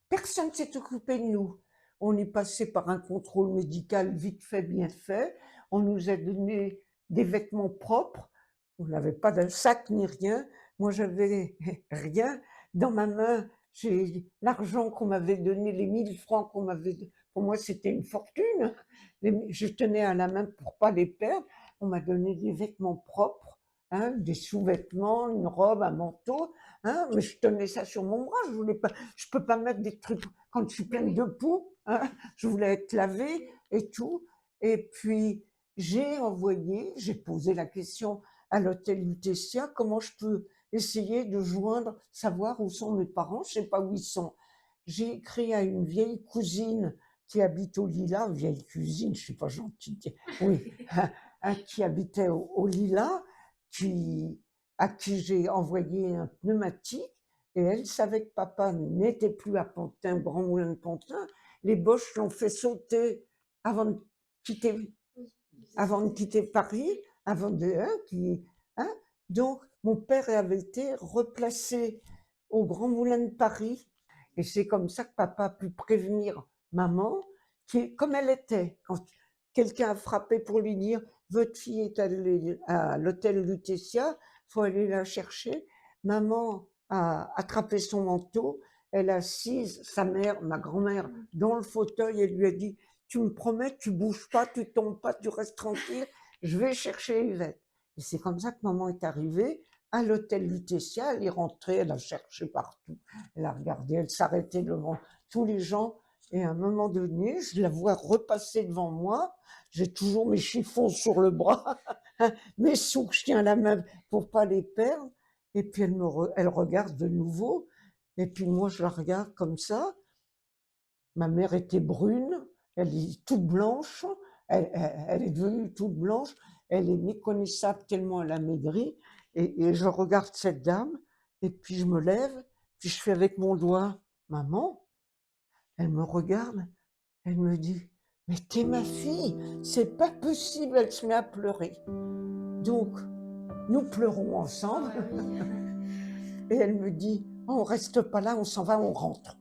Personne ne s'est occupé de nous. On est passé par un contrôle médical vite fait, bien fait. On nous a donné des vêtements propres. On n'avait pas de sac ni rien. Moi, j'avais rien. Dans ma main, j'ai l'argent qu'on m'avait donné, les 1000 francs qu'on m'avait donné. Pour moi, c'était une fortune. Je tenais à la main pour pas les perdre. On m'a donné des vêtements propres, des sous-vêtements, une robe, un manteau. Mais je tenais ça sur mon bras. Je peux pas mettre des trucs quand je suis pleine de poux. Je voulais être lavée et tout. Et puis, j'ai posé la question à l'hôtel Lutetia, comment je peux essayer de joindre, savoir où sont mes parents, je sais pas où ils sont. J'ai écrit à une vieille cousine qui habite au Lilas, vieille cousine, je suis pas gentille, oui, qui habitait au Lilas, à qui j'ai envoyé un pneumatique, et elle savait que papa n'était plus à Pantin, Grand Moulin de Pantin. Les Boches l'ont fait sauter avant de quitter Paris, donc mon père avait été replacé au Grand Moulin de Paris, et c'est comme ça que papa a pu prévenir maman, comme elle était. Quand quelqu'un a frappé pour lui dire « Votre fille est allée à l'hôtel Lutetia, il faut aller la chercher », maman a attrapé son manteau, elle a assise sa mère, ma grand-mère, dans le fauteuil et lui a dit « Tu me promets, tu bouges pas, tu tombes pas, tu restes tranquille, je vais chercher Yvette ». Et c'est comme ça que maman est arrivée à l'hôtel Lutetia, elle est rentrée, elle a cherché partout, elle a regardé, elle s'arrêtait devant tous les gens, et à un moment donné, je la vois repasser devant moi, j'ai toujours mes chiffons sur le bras, mes sous que je tiens à la main pour pas les perdre, et puis elle regarde de nouveau, et puis moi je la regarde comme ça. Ma mère était brune, elle est toute blanche, elle est devenue toute blanche, elle est méconnaissable tellement elle a maigri, et je regarde cette dame, et puis je me lève, puis je fais avec mon doigt « Maman ». Elle me regarde, elle me dit « Mais t'es ma fille, c'est pas possible », elle se met à pleurer. Donc, nous pleurons ensemble, et elle me dit « On reste pas là, on s'en va, on rentre ».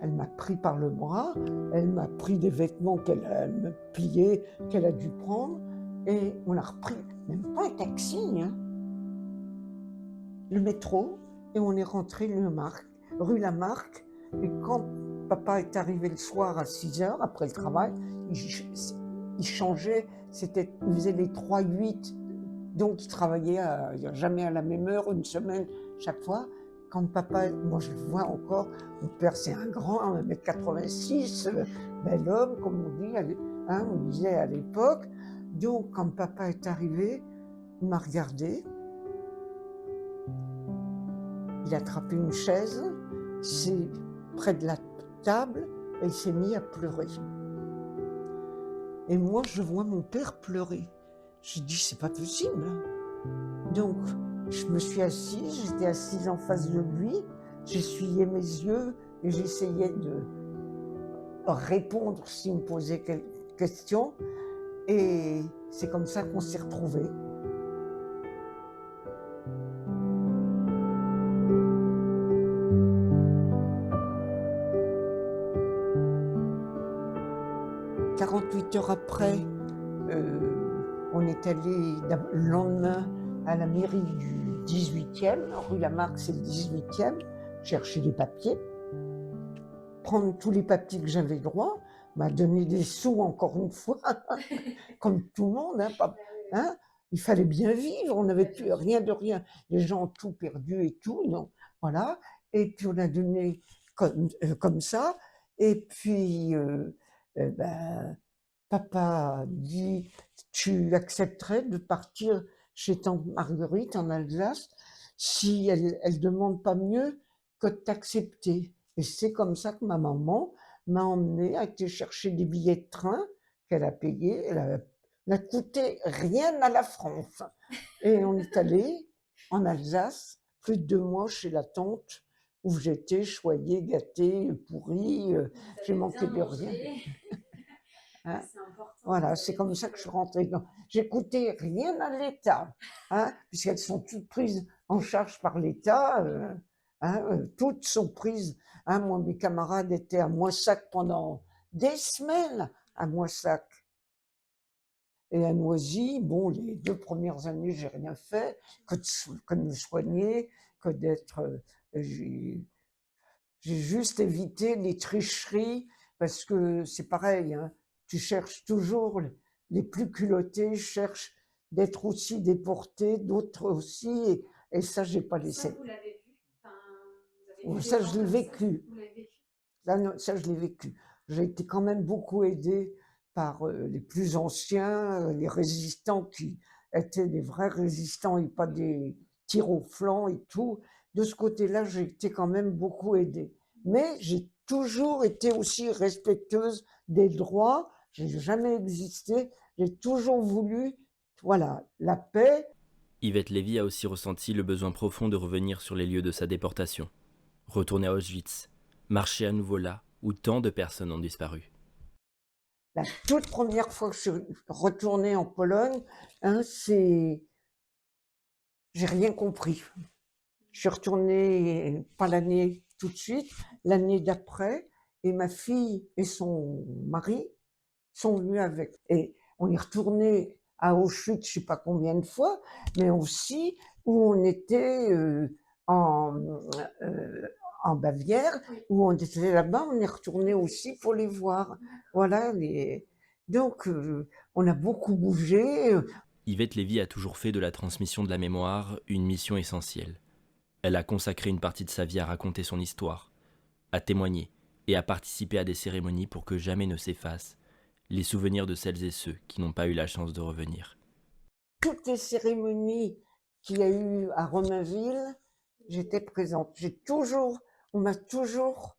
Elle m'a pris par le bras, elle m'a pris des vêtements qu'elle a me pliés, qu'elle a dû prendre, et on a repris, même pas un taxi, le métro, et on est rentré rue Lamarck, et quand papa est arrivé le soir à 6h, après le travail, il changeait, il faisait les 3-8, donc il travaillait jamais à la même heure, une semaine chaque fois. Quand papa, moi je le vois encore, mon père c'est un grand, 1m86, bel homme, comme on dit, on disait à l'époque. Donc quand papa est arrivé, il m'a regardé, il a attrapé une chaise, c'est près de la table, et il s'est mis à pleurer. Et moi je vois mon père pleurer. Je dis c'est pas possible. Donc je me suis assise, j'étais assise en face de lui, j'essuyais mes yeux, et j'essayais de répondre s'il me posait quelques questions. Et c'est comme ça qu'on s'est retrouvés. « 48 heures après, on est allé le lendemain à la mairie du 18e, rue Lamarck, c'est le 18e, chercher des papiers, prendre tous les papiers que j'avais droit, m'a donné des sous encore une fois, comme tout le monde, hein, il fallait bien vivre, on n'avait plus rien de rien, les gens ont tout perdu et tout, non, voilà, et puis on a donné comme ça, et puis papa dit, tu accepterais de partir chez tante Marguerite en Alsace si elle demande pas mieux que de t'accepter. Et c'est comme ça que ma maman m'a emmenée, a été chercher des billets de train qu'elle a payés. Elle n'a coûté rien à la France. Et on est allé en Alsace, plus de 2 mois chez la tante, où j'étais choyée, gâtée, pourrie, j'ai manqué de rien. Hein? Voilà, c'est comme ça que je suis rentrée. J'écoutais rien à l'État, hein, puisqu'elles sont toutes prises en charge par l'État. Toutes sont prises. Hein, moi, mes camarades étaient à Moissac pendant des semaines, à Moissac. Et à Noisy, bon, les 2 premières années, j'ai rien fait, que de me soigner, que d'être... j'ai juste évité les tricheries, parce que c'est pareil, hein, tu cherches toujours les plus culottés, cherchent d'être aussi déportés, d'autres aussi, et ça, j'ai pas laissé. Ça, vous l'avez vu? Vous avez Ça, je l'ai vécu. Ça, je l'ai vécu. J'ai été quand même beaucoup aidée par les plus anciens, les résistants qui étaient des vrais résistants et pas des tirs au flanc et tout. De ce côté-là, j'ai été quand même beaucoup aidée. Mais j'ai toujours été aussi respectueuse des droits. J'ai jamais existé. J'ai toujours voulu, voilà, la paix. Yvette Lévy a aussi ressenti le besoin profond de revenir sur les lieux de sa déportation. Retourner à Auschwitz, marcher à nouveau là où tant de personnes ont disparu. La toute première fois que je suis retournée en Pologne, hein, j'ai rien compris. Je suis retournée, pas l'année tout de suite, l'année d'après, et ma fille et son mari sont venus avec. Et on est retourné à Auschwitz, je sais pas combien de fois, mais aussi où on était en Bavière, où on était là-bas, on est retourné aussi pour les voir. Voilà, donc on a beaucoup bougé. Yvette Lévy a toujours fait de la transmission de la mémoire une mission essentielle. Elle a consacré une partie de sa vie à raconter son histoire, à témoigner et à participer à des cérémonies pour que jamais ne s'effacent les souvenirs de celles et ceux qui n'ont pas eu la chance de revenir. Toutes les cérémonies qu'il y a eu à Romainville, j'étais présente. On m'a toujours,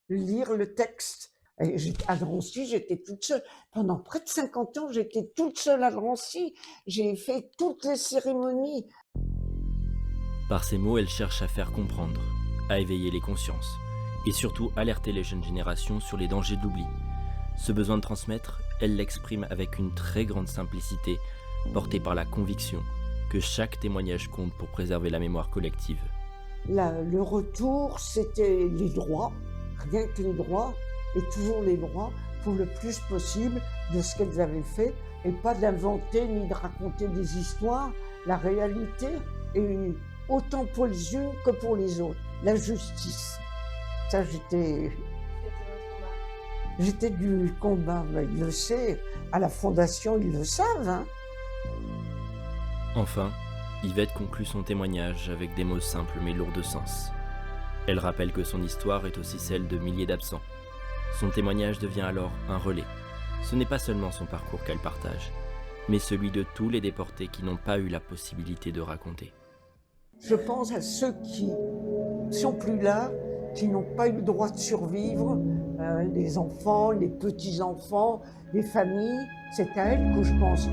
lire le texte. Et à Drancy, j'étais toute seule. Pendant près de 50 ans, j'étais toute seule à Drancy. J'ai fait toutes les cérémonies. Par ces mots, elle cherche à faire comprendre, à éveiller les consciences, et surtout alerter les jeunes générations sur les dangers de l'oubli. Ce besoin de transmettre, elle l'exprime avec une très grande simplicité, portée par la conviction que chaque témoignage compte pour préserver la mémoire collective. Le retour, c'était les droits, rien que les droits, et toujours les droits, pour le plus possible de ce qu'elles avaient fait, et pas d'inventer ni de raconter des histoires. La réalité est autant pour les unes que pour les autres. La justice. Ça, j'étais du combat, il le sait, à la Fondation, ils le savent. Hein. Enfin, Yvette conclut son témoignage avec des mots simples mais lourds de sens. Elle rappelle que son histoire est aussi celle de milliers d'absents. Son témoignage devient alors un relais. Ce n'est pas seulement son parcours qu'elle partage, mais celui de tous les déportés qui n'ont pas eu la possibilité de raconter. Je pense à ceux qui sont plus là, qui n'ont pas eu le droit de survivre, les enfants, les petits-enfants, les familles. C'est à elles que je pense.